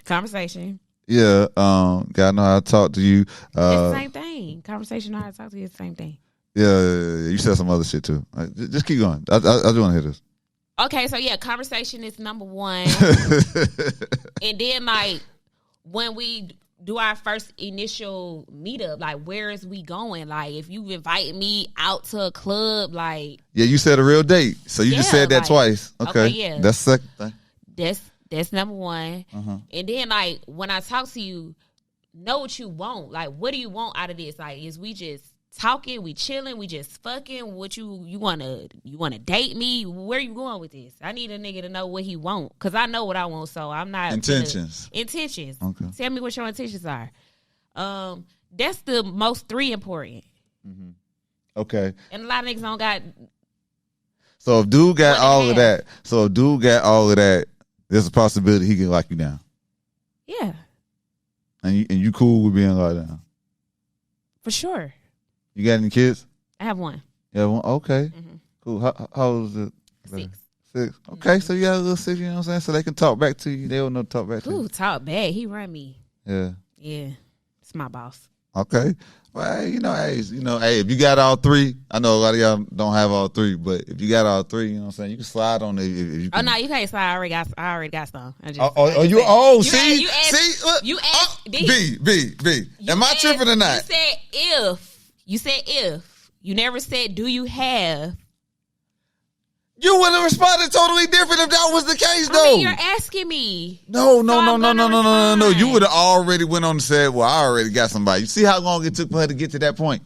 Conversation. Yeah. Gotta know how to talk to you. It's the same thing. Conversation. Know how to talk to you. It's the same thing. Yeah. You said some other shit too. Just keep going. I just want to hear this. Okay, so yeah, conversation is number 1, and then like when we do our first initial meetup, like where is we going? Like if you invite me out to a club, like you said a real date, so you just said that twice. Okay, yeah, that's the second thing. That's number 1, and then like when I talk to you, know what you want. Like what do you want out of this? Like is we just talking, we chilling, we just fucking? What you wanna date me? Where you going with this? I need a nigga to know what he want because I know what I want. So I'm not intentions. Okay. Tell me what your intentions are. That's the most 3 important. Okay. And a lot of niggas don't got. So if dude got all of that, there's a possibility he can lock you down. Yeah. And you cool with being locked down? For sure. You got any kids? I have 1. Yeah, one. Okay. Cool. How old is it? 6. Okay, so you got a little 6, you know what I'm saying? So they can talk back to you. They don't know to talk back to you. Ooh, talk back. He run me. Yeah. Yeah. It's my boss. Okay. Well, hey, if you got all 3, I know a lot of y'all don't have all 3, but if you got all 3, you know what I'm saying, you can slide on it. If you can. Oh no, you can't slide. I already got some. See, B. Am I tripping or not? You said if. You never said do you have. You would have responded totally different if that was the case, though. I mean, you're asking me. No. You would have already went on and said, well, I already got somebody. You see how long it took for her to get to that point?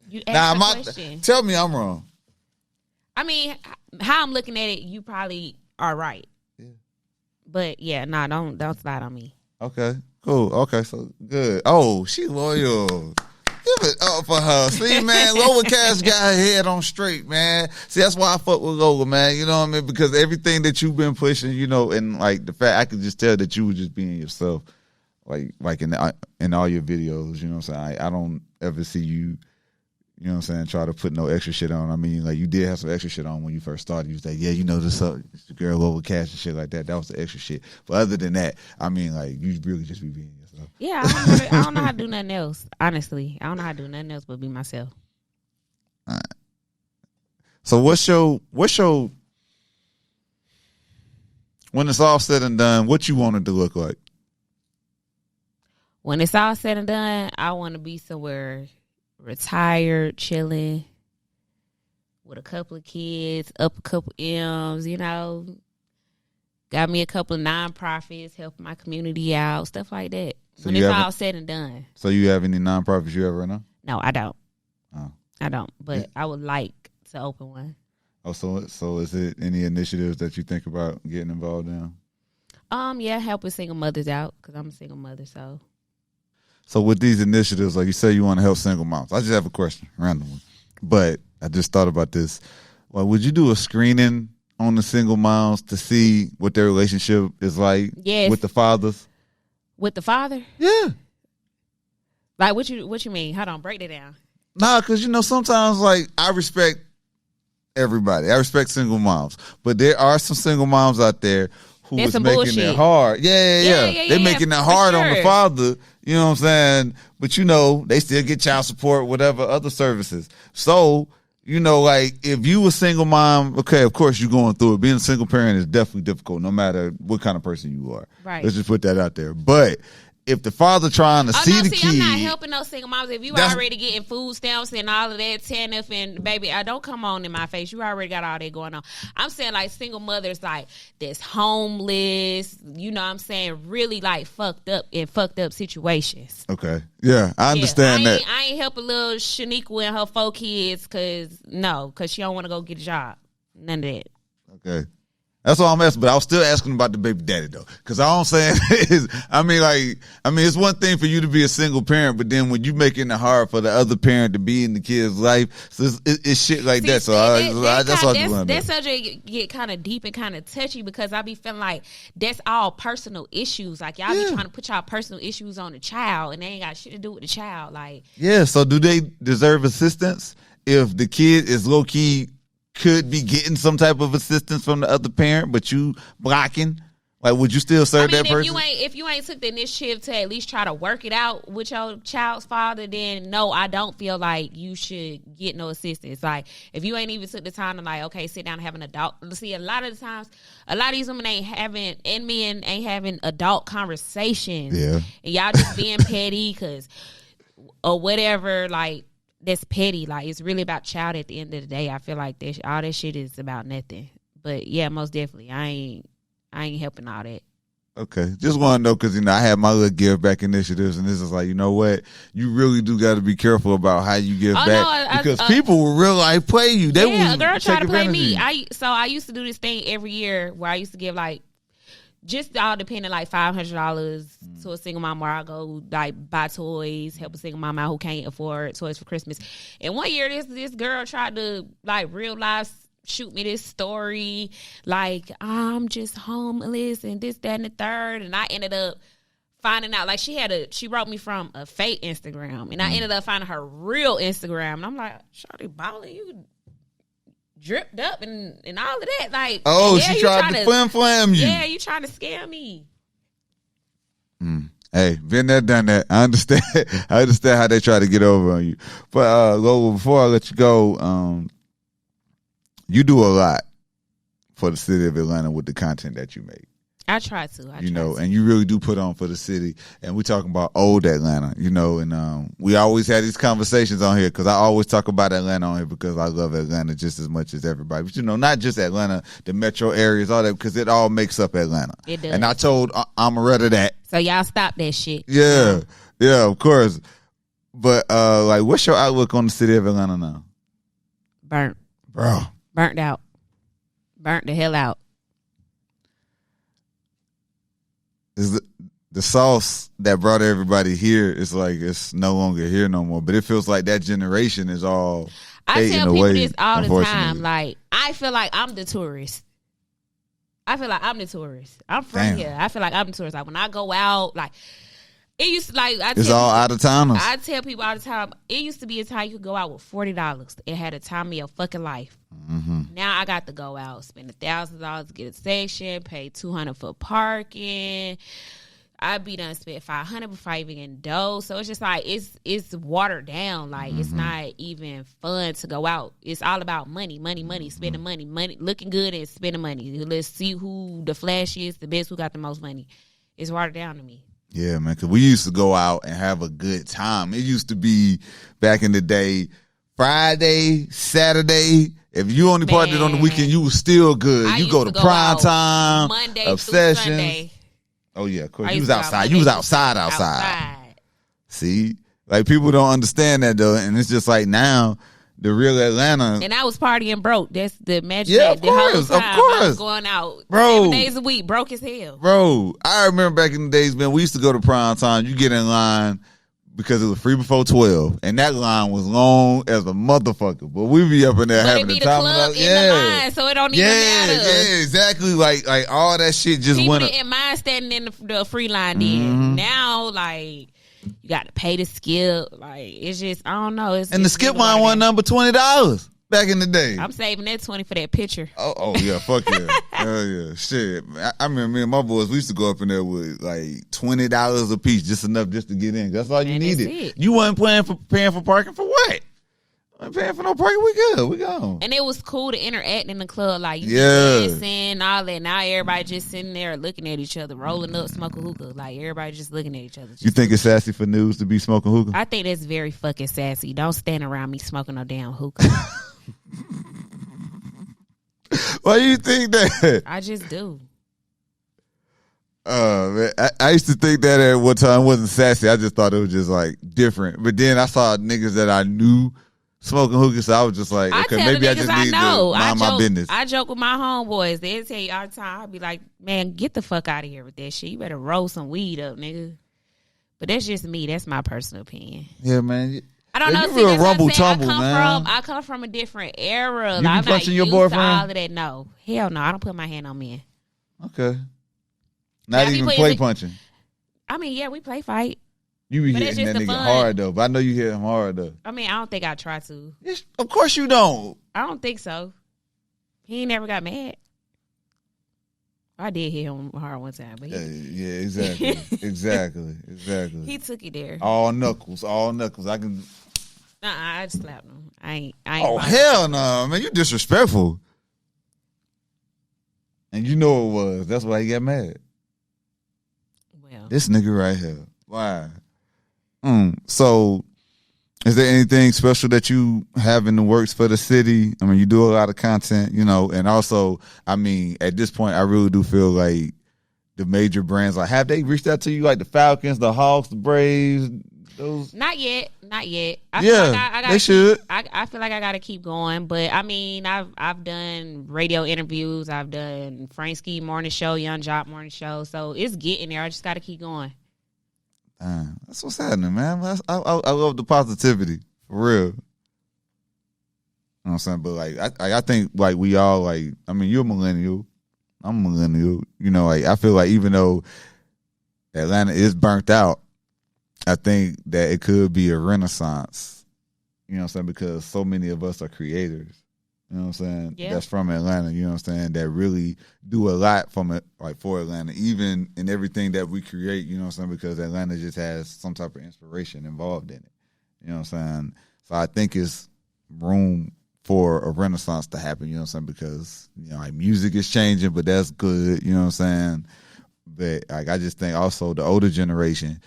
You asked the question. Tell me I'm wrong. I mean, how I'm looking at it, you probably are right. Yeah. But, yeah, don't slide on me. Okay, cool. Okay, so good. Oh, she loyal. Give it up for her. See, man, Lola Kash got her head on straight, man. See, that's why I fuck with Lola, man. You know what I mean? Because everything that you've been pushing, and like the fact I could just tell that you were just being yourself, like in all your videos. You know what I'm saying? I don't ever see you. You know what I'm saying? Try to put no extra shit on. I mean, like you did have some extra shit on when you first started. You was like, yeah, this up, it's the girl Lola Kash and shit like that. That was the extra shit. But other than that, I mean, like you really just be being yourself. Yeah, I don't know how to do nothing else. Honestly, I don't know how to do nothing else but be myself. All right. So what's your when it's all said and done, what you want it to look like? When it's all said and done, I want to be somewhere retired, chilling, with a couple of kids, up a couple M's, got me a couple of nonprofits, helping my community out, stuff like that. So when it's all said and done. So you have any nonprofits you have right now? No, I don't. Oh. I don't, but I would like to open one. Oh, so is it any initiatives that you think about getting involved in? Yeah, helping single mothers out, because I'm a single mother, so. So with these initiatives, like you say you want to help single moms. I just have a question, random one. But I just thought about this. Well, would you do a screening on the single moms to see what their relationship is like with the fathers? With the father? Yeah. Like what you mean? Hold on, break it down. Nah, because sometimes like I respect everybody. I respect single moms. But there are some single moms out there who is making it hard. Yeah. They're making it hard on the father. You know what I'm saying? But they still get child support, whatever other services. So, like if you a single mom, okay, of course you're going through it. Being a single parent is definitely difficult no matter what kind of person you are. Right. Let's just put that out there. But if the father trying to see the kid. I'm not helping those single moms. If you already getting food stamps and all of that, TANF and baby, I don't come on in my face. You already got all that going on. I'm saying like single mothers like that's homeless, what I'm saying, really like fucked up situations. Okay. Yeah, I understand that. I ain't helping little Shaniqua and her 4 kids because she don't want to go get a job. None of that. Okay. That's all I'm asking, but I was still asking about the baby daddy though. Cause all I'm saying is, it's one thing for you to be a single parent, but then when you making it hard for the other parent to be in the kid's life, so it's shit like that. So that's all I want to know. That subject get kind of deep and kind of touchy because I be feeling like that's all personal issues. Like y'all be trying to put y'all personal issues on the child, and they ain't got shit to do with the child. Like, yeah. So do they deserve assistance if the kid is low key? Could be getting some type of assistance from the other parent, but you blocking. Like, would you still serve that person? If you ain't took the initiative to at least try to work it out with your child's father, then no, I don't feel like you should get no assistance. Like, if you ain't even took the time to like, okay, sit down and have an adult. See, a lot of the times, a lot of these women ain't having adult conversations. Yeah, and y'all just being petty or whatever. Like, that's petty. Like, it's really about child at the end of the day. I feel like all that shit is about nothing. But yeah, most definitely, I ain't helping all that. Okay, just want to know because I had my little give back initiatives, and this is like, you know what? You really do got to be careful about how you give back because people will real life play you. They will a girl try to play me. I used to do this thing every year where I used to give like. Just all depending, like $500 to a single mom where I go like buy toys, help a single mom out who can't afford toys for Christmas. And one year, this girl tried to like real life shoot me this story, like I'm just homeless and this, that, and the third. And I ended up finding out like she wrote me from a fake Instagram, and I ended up finding her real Instagram. And I'm like, shawty balling, you dripped up and all of that. Like, she tried to flam you. Yeah, you trying to scare me. Hey, been there, done that. I understand. I understand how they try to get over on you. But Lola, before I let you go, you do a lot for the city of Atlanta with the content that you make. I try to. And you really do put on for the city. And we're talking about old Atlanta, and we always had these conversations on here because I always talk about Atlanta on here because I love Atlanta just as much as everybody. But, not just Atlanta, the metro areas, all that, because it all makes up Atlanta. It does. And I told Amaretta that. So y'all stop that shit. Yeah, of course. But, what's your outlook on the city of Atlanta now? Burnt. Bro. Burnt out. Burnt the hell out. Is the sauce that brought everybody here is like it's no longer here no more. But it feels like that generation is all I tell people away, this all the time. Like, I feel like I'm the tourist. I'm from here. I feel like I'm the tourist. Like, when I go out, like, it used to, like, it's all out of towners. I tell people all the time, it used to be a time you could go out with $40. It had a time of your fucking life. Mm-hmm. Now I got to go out, spend $1,000 to get a section, pay $200 for parking. I be done spent $500 before I even get dough. So it's just like it's watered down. Like, it's not even fun to go out. It's all about money, spending money, looking good and spending money. Let's see who the flashiest, the best, who got the most money. It's watered down to me. Yeah, man, because we used to go out and have a good time. It used to be back in the day, Friday, Saturday. If you only partied on the weekend, you was still good. You go to prime time, Monday Obsessions. through Sunday. Oh yeah, of course. You was outside. You was outside. See, like, people don't understand that though, and it's just like now the real Atlanta. And I was partying broke. That's the magic. Yeah, the whole time I was going out 7 days a week, broke as hell. Bro, I remember back in the days, man, we used to go to prime time. You get in line because it was free before 12, and that line was long as a motherfucker. But we be up in there having the time. Club in the line, so it don't even matter. Yeah, exactly. Like all that shit just people went. People didn't mind standing in the free line. Then now, like, you got to pay to skip. Like, it's just, I don't know. And the skip line wasn't number $20 back in the day. I'm saving that 20 for that picture. Oh yeah, fuck yeah. Hell yeah. Shit. I remember me and my boys, we used to go up in there with like $20 a piece, just enough just to get in. That's all you needed. You wasn't paying for parking for what? I ain't paying for no parking. We good. We gone. And it was cool to interact in the club. Like, you dancing, all that. Now everybody just sitting there looking at each other, rolling up, smoking hookah. Like, everybody just looking at each other. You think it's sassy for news to be smoking hookah? I think that's very fucking sassy. Don't stand around me smoking no damn hookah. Why you think that? I just do. Man, I used to think that at one time wasn't sassy. I just thought it was just like different. But then I saw niggas that I knew smoking hookah. So I was just like, okay, maybe I just need to mind my business. I joke with my homeboys. They tell you all the time. I'll be like, man, get the fuck out of here with that shit. You better roll some weed up, nigga. But that's just me. That's my personal opinion. Yeah, man. I don't know. You real rumble tumble, man. I come from a different era. You be punching your boyfriend? all of that. No, hell no. I don't put my hand on men. Okay. Not even play punching. I mean, yeah, we play fight. You be hitting that nigga hard though, but I know you hit him hard though. I mean, I don't think I try to. Of course you don't. I don't think so. He never got mad. I did hit him hard one time, but yeah, exactly, exactly. He took it there. All knuckles. I can. I just slapped him. I ain't. Oh hell no, man! You disrespectful. And you know it was. That's why he got mad. Well, this nigga right here. Why? So, is there anything special that you have in the works for the city? I mean, you do a lot of content, you know, and also, I mean, at this point, I really do feel like the major brands, like, have they reached out to you, like the Falcons, the Hawks, the Braves, those? Not yet. I they should. I feel like I got to keep going, but I mean, I've done radio interviews, I've done Frank Ski morning show, Young Jock morning show, so it's getting there. I just got to keep going. That's what's happening, man. I love the positivity, for real. You know what I'm saying? But, like, I think, like, we all, like, I mean, you're a millennial. I'm a millennial. You know, like, I feel like even though Atlanta is burnt out, I think that it could be a renaissance. You know what I'm saying? Because so many of us are creators. You know what I'm saying? Yeah. That's from Atlanta, you know what I'm saying? That really do a lot from it, like for Atlanta, even in everything that we create, you know what I'm saying? Because Atlanta just has some type of inspiration involved in it. You know what I'm saying? So I think it's room for a renaissance to happen, you know what I'm saying? Because, you know, like music is changing, but that's good, you know what I'm saying? But like I just think also the older generation,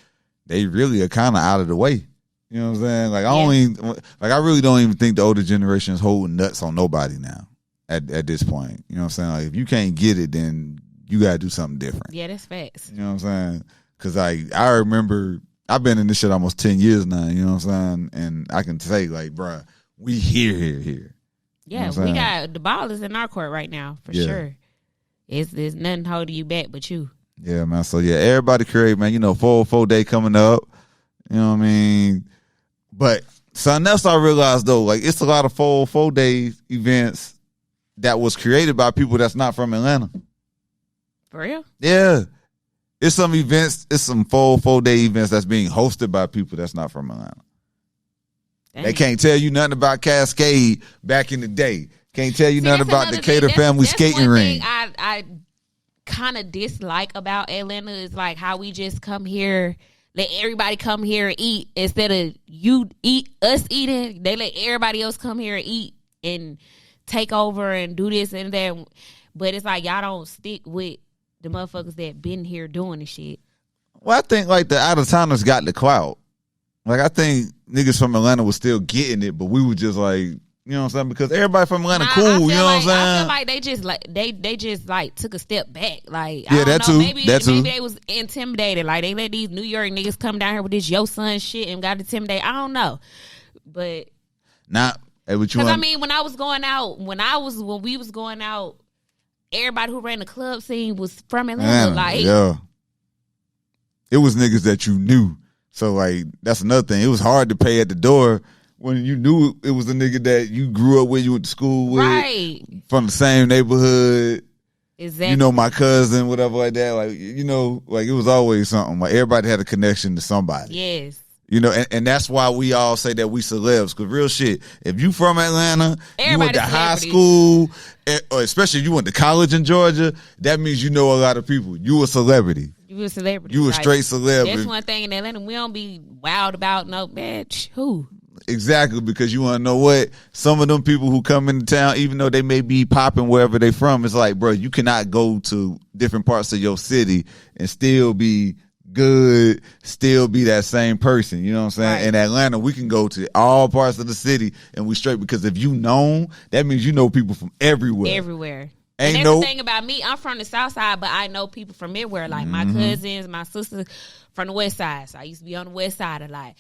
they really are kind of out of the way. You know what I'm saying? Like I really don't even think the older generation is holding nuts on nobody now at this point. You know what I'm saying? Like if you can't get it, then you got to do something different. Yeah, that's facts. You know what I'm saying? Because I remember, I've been in this shit almost 10 years now, you know what I'm saying? And I can say like, bruh, we here. Yeah, you know we got, the ball is in our court right now, for sure. There's nothing holding you back but you. Yeah, man. So yeah, everybody create, man. You know, 404 day coming up. You know what I mean? But something else I realized though, like it's a lot of 404 day events that was created by people that's not from Atlanta. For real? Yeah. It's some events, it's some 404 day events that's being hosted by people that's not from Atlanta. Dang. They can't tell you nothing about Cascade back in the day. Can't tell you nothing about the Cater family skating ring. I kind of dislike about Atlanta is like how we just come here, let everybody come here and eat instead of us eating. They let everybody else come here and eat and take over and do this and that. But it's like y'all don't stick with the motherfuckers that been here doing the shit. Well, I think like the out of towners got the clout. Like I think niggas from Atlanta was still getting it, but we were just like, you know what I'm saying? Because everybody from Atlanta cool, you know what I'm saying? I feel like they just like took a step back. Like yeah, I don't know, maybe they was intimidated. Like they let these New York niggas come down here with this yo son shit and got intimidated. I don't know, but because I mean, when we was going out, everybody who ran the club scene was from Atlanta. Yeah, it was niggas that you knew. So like that's another thing. It was hard to pay at the door when you knew it was a nigga that you grew up with, you went to school with, right, from the same neighborhood. Exactly. You know, my cousin, whatever like that. Like, you know, like it was always something. Like everybody had a connection to somebody. Yes. You know, and that's why we all say that we celebs. Because real shit, if you from Atlanta, you went to high school, or especially if you went to college in Georgia, that means you know a lot of people. You a celebrity. You a celebrity. You a straight celebrity. That's one thing in Atlanta we don't be wild about. No, bitch. Who? Exactly, because you want to know what? Some of them people who come into town, even though they may be popping wherever they from, it's like, bro, you cannot go to different parts of your city and still be good, still be that same person. You know what I'm saying? Right. In Atlanta, we can go to all parts of the city and we straight, because if you known, that means you know people from everywhere. Everywhere. And that's the thing about me. I'm from the South Side, but I know people from everywhere. Like my cousins, my sisters from the West Side. So I used to be on the West Side a lot.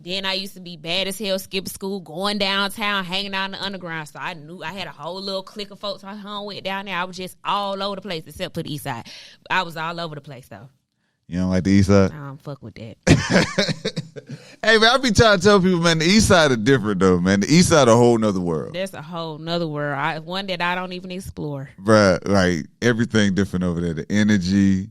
Then I used to be bad as hell, skipping school, going downtown, hanging out in the underground. So I knew I had a whole little clique of folks I hung with down there. I was just all over the place except for the east side. I was all over the place though. You don't like the east side? I don't fuck with that. Hey man, I be trying to tell people, man, the east side is different though, man. The east side a whole nother world. That's a whole nother world. One that I don't even explore. Bruh, like everything different over there. The energy,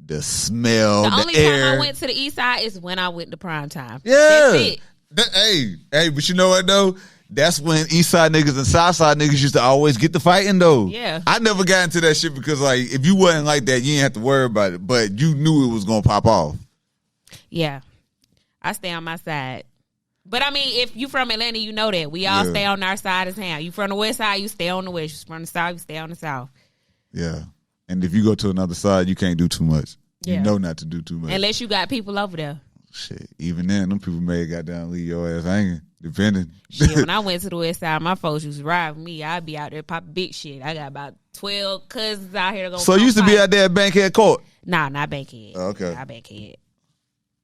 the smell, The the only air. time I went to the east side is when I went to prime time. Yeah. That's it. Hey, but you know what though? That's when east side niggas and south side niggas used to always get the fighting though. Yeah. I never got into that shit because like if you wasn't like that, you didn't have to worry about it. But you knew it was gonna pop off. Yeah. I stay on my side. But I mean, if you from Atlanta, you know that. We all stay on our side of town. You from the west side, you stay on the west. You from the south, you stay on the south. Yeah. And if you go to another side, you can't do too much. Yeah. You know not to do too much. Unless you got people over there. Shit. Even then, them people may have got down leave your ass hanging, depending. Shit, when I went to the west side, my folks used to ride with me. I'd be out there popping big shit. I got about 12 cousins out here to go. So you used to be out there at Bankhead Court? Nah, not Bankhead. Oh, okay. Not Bankhead.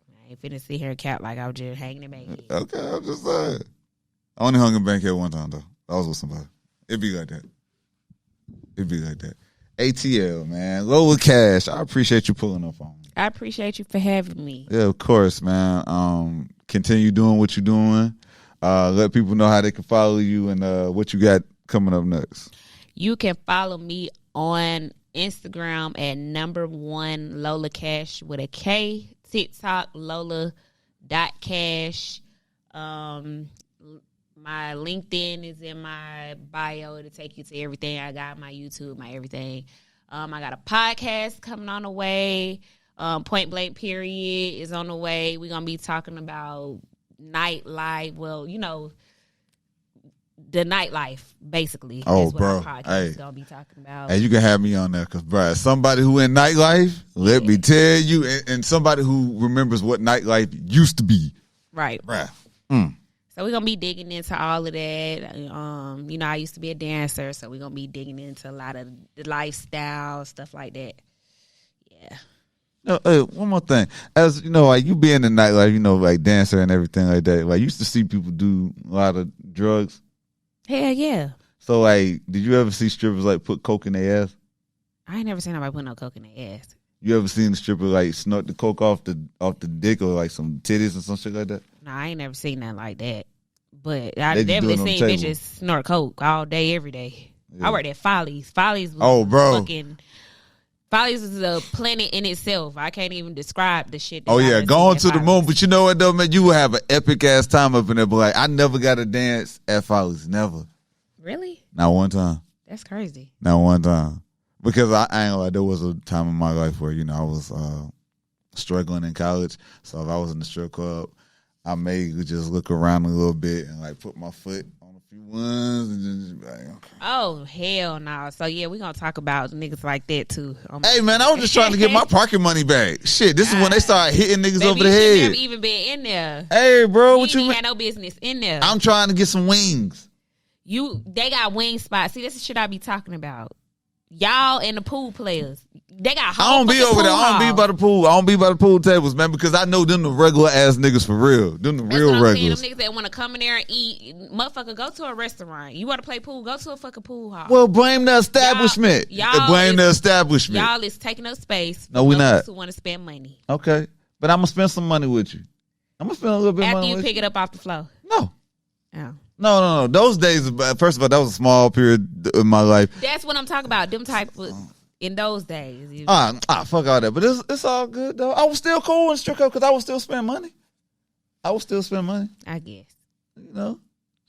I ain't finna sit here and cap like I was just hanging in Bankhead. Okay, I'm just saying. I only hung in Bankhead one time, though. I was with somebody. It'd be like that. ATL, man. Lola Kash, I appreciate you pulling up on me. I appreciate you for having me. Yeah, of course, man. Continue doing what you're doing. Let people know how they can follow you and what you got coming up next. You can follow me on Instagram at #1 Lola Kash with a K. TikTok Lola.Cash. My LinkedIn is in my bio. It'll take you to everything. I got my YouTube, my everything. I got a podcast coming on the way. Point Blank Period is on the way. We're going to be talking about nightlife. Well, you know, the nightlife, basically. Oh, is what bro. our podcast Hey. is going to be talking about. Hey, you can have me on there because, bro, as somebody who in nightlife, let me tell you, and somebody who remembers what nightlife used to be. Right. Bruh. So we're going to be digging into all of that. You know, I used to be a dancer, so we're going to be digging into a lot of the lifestyle, stuff like that. Yeah. One more thing. As you know, like you be in the nightlife, you know, like dancer and everything like that. Like, you used to see people do a lot of drugs. Hell yeah. So, like, did you ever see strippers, like, put coke in their ass? I ain't never seen nobody put no coke in their ass. You ever seen a stripper, like, snort the coke off the dick or, like, some titties or some shit like that? No, I ain't never seen nothing like that. But I They just definitely do it on seen the bitches snort coke all day, every day. Yeah. I worked at Follies. Follies was Oh, bro. fucking... Follies is a planet in itself. I can't even describe the shit. Oh, yeah, going to the Follies. moon. But you know what, though, man? You will have an epic-ass time up in there. But, like, I never got a dance at Follies. Never. Really? Not one time. That's crazy. Not one time. Because I ain't gonna lie, there was a time in my life where, you know, I was struggling in college. So if I was in the strip club, I may just look around a little bit and, like, put my foot on a few ones and just be like, okay. Oh, hell no. So, yeah, we're going to talk about niggas like that, too. Hey, man, I was just trying to get my parking money back. Shit, this is when they started hitting niggas Baby, over the you shouldn't head. have even been in there. Hey, bro, what You you ain't mean? had no business in there. I'm trying to get some wings. They got wing spots. See, that's the shit I be talking about. Y'all and the pool players. They got I don't be over there. I don't be by the pool. I don't be by the pool tables, man, because I know them the regular ass niggas for real. Them the That's real what I'm regulars. saying. Them niggas that want to come in there and eat. Motherfucker, go to a restaurant. You want to play pool? Go to a fucking pool hall. Well, blame the establishment. Y'all Blame the is- establishment. Y'all is taking up space. No, we not. Who want to spend money. Okay, but I'm gonna spend some money with you. I'm gonna spend a little bit of After money you with pick it up off the floor. No. Oh. No. Those days, first of all, that was a small period in my life. That's what I'm talking about. Them type of, in those days. Fuck all that. But it's all good, though. I was still cool in strip club because I was still spending money. I guess. You know?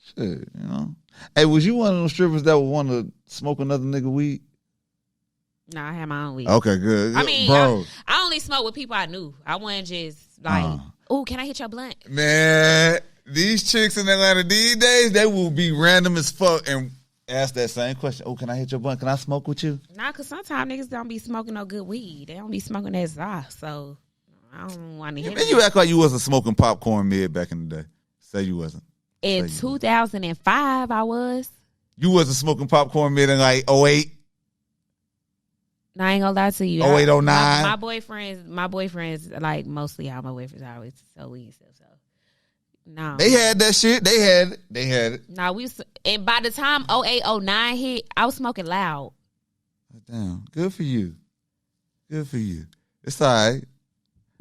Shit, you know? Hey, was you one of those strippers that would want to smoke another nigga weed? No, I had my own weed. Okay, good. I mean, bro. I only smoked with people I knew. I wasn't just like, oh, can I hit your blunt? Man, these chicks in Atlanta these days, they will be random as fuck and ask that same question. Oh, can I hit your blunt? Can I smoke with you? Nah, because sometimes niggas don't be smoking no good weed. They don't be smoking that Zah. So I don't want to hit Man, you act like you wasn't smoking popcorn mid back in the day. Say you wasn't. In 2005, I was. You wasn't smoking popcorn mid in like 08? No, I ain't gonna lie to you. 08, 09? My boyfriends, like mostly all my boyfriends always sell weed and stuff. So No. They had that shit. They had it. No, and by the time 0809 hit, I was smoking loud. Damn. Good for you. Good for you. It's all right.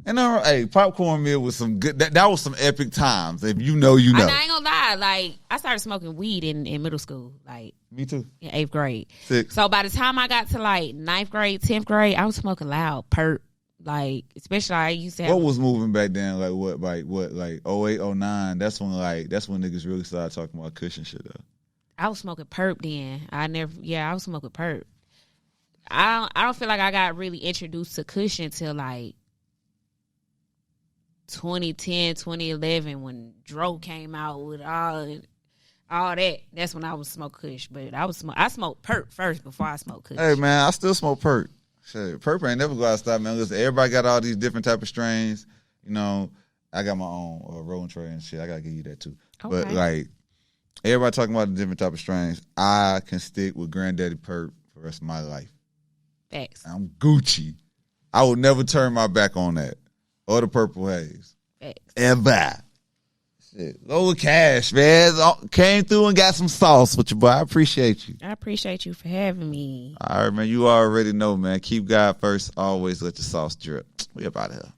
And hey, popcorn meal was some good. That was some epic times. If you know, you know. I ain't gonna lie. Like, I started smoking weed in middle school. Like, me too. In 8th grade. 6. So by the time I got to like 9th grade, 10th grade, I was smoking loud, perp. Like, especially I used to have. What was moving back then? Like what? Like 08, 09? That's when niggas really started talking about cushion shit though. I was smoking perp then. I was smoking perp. I don't feel like I got really introduced to cushion till like 2010, 2011 when Dro came out with all that. That's when I was smoke kush. But I smoked perp first before I smoked kush. Hey man, I still smoke perp. Shit, perp ain't never gonna stop, man. Listen, everybody got all these different type of strains. You know, I got my own rolling tray and shit. I gotta give you that too. Okay. But like everybody talking about the different type of strains, I can stick with Granddaddy Perp for the rest of my life. Facts. I'm Gucci. I would never turn my back on that. Or the Purple Haze. Facts. Ever. Shit. Lola Kash, man. Came through and got some sauce with you, boy. I appreciate you. I appreciate you for having me. All right, man. You already know, man. Keep God first. Always let the sauce drip. We up out of here.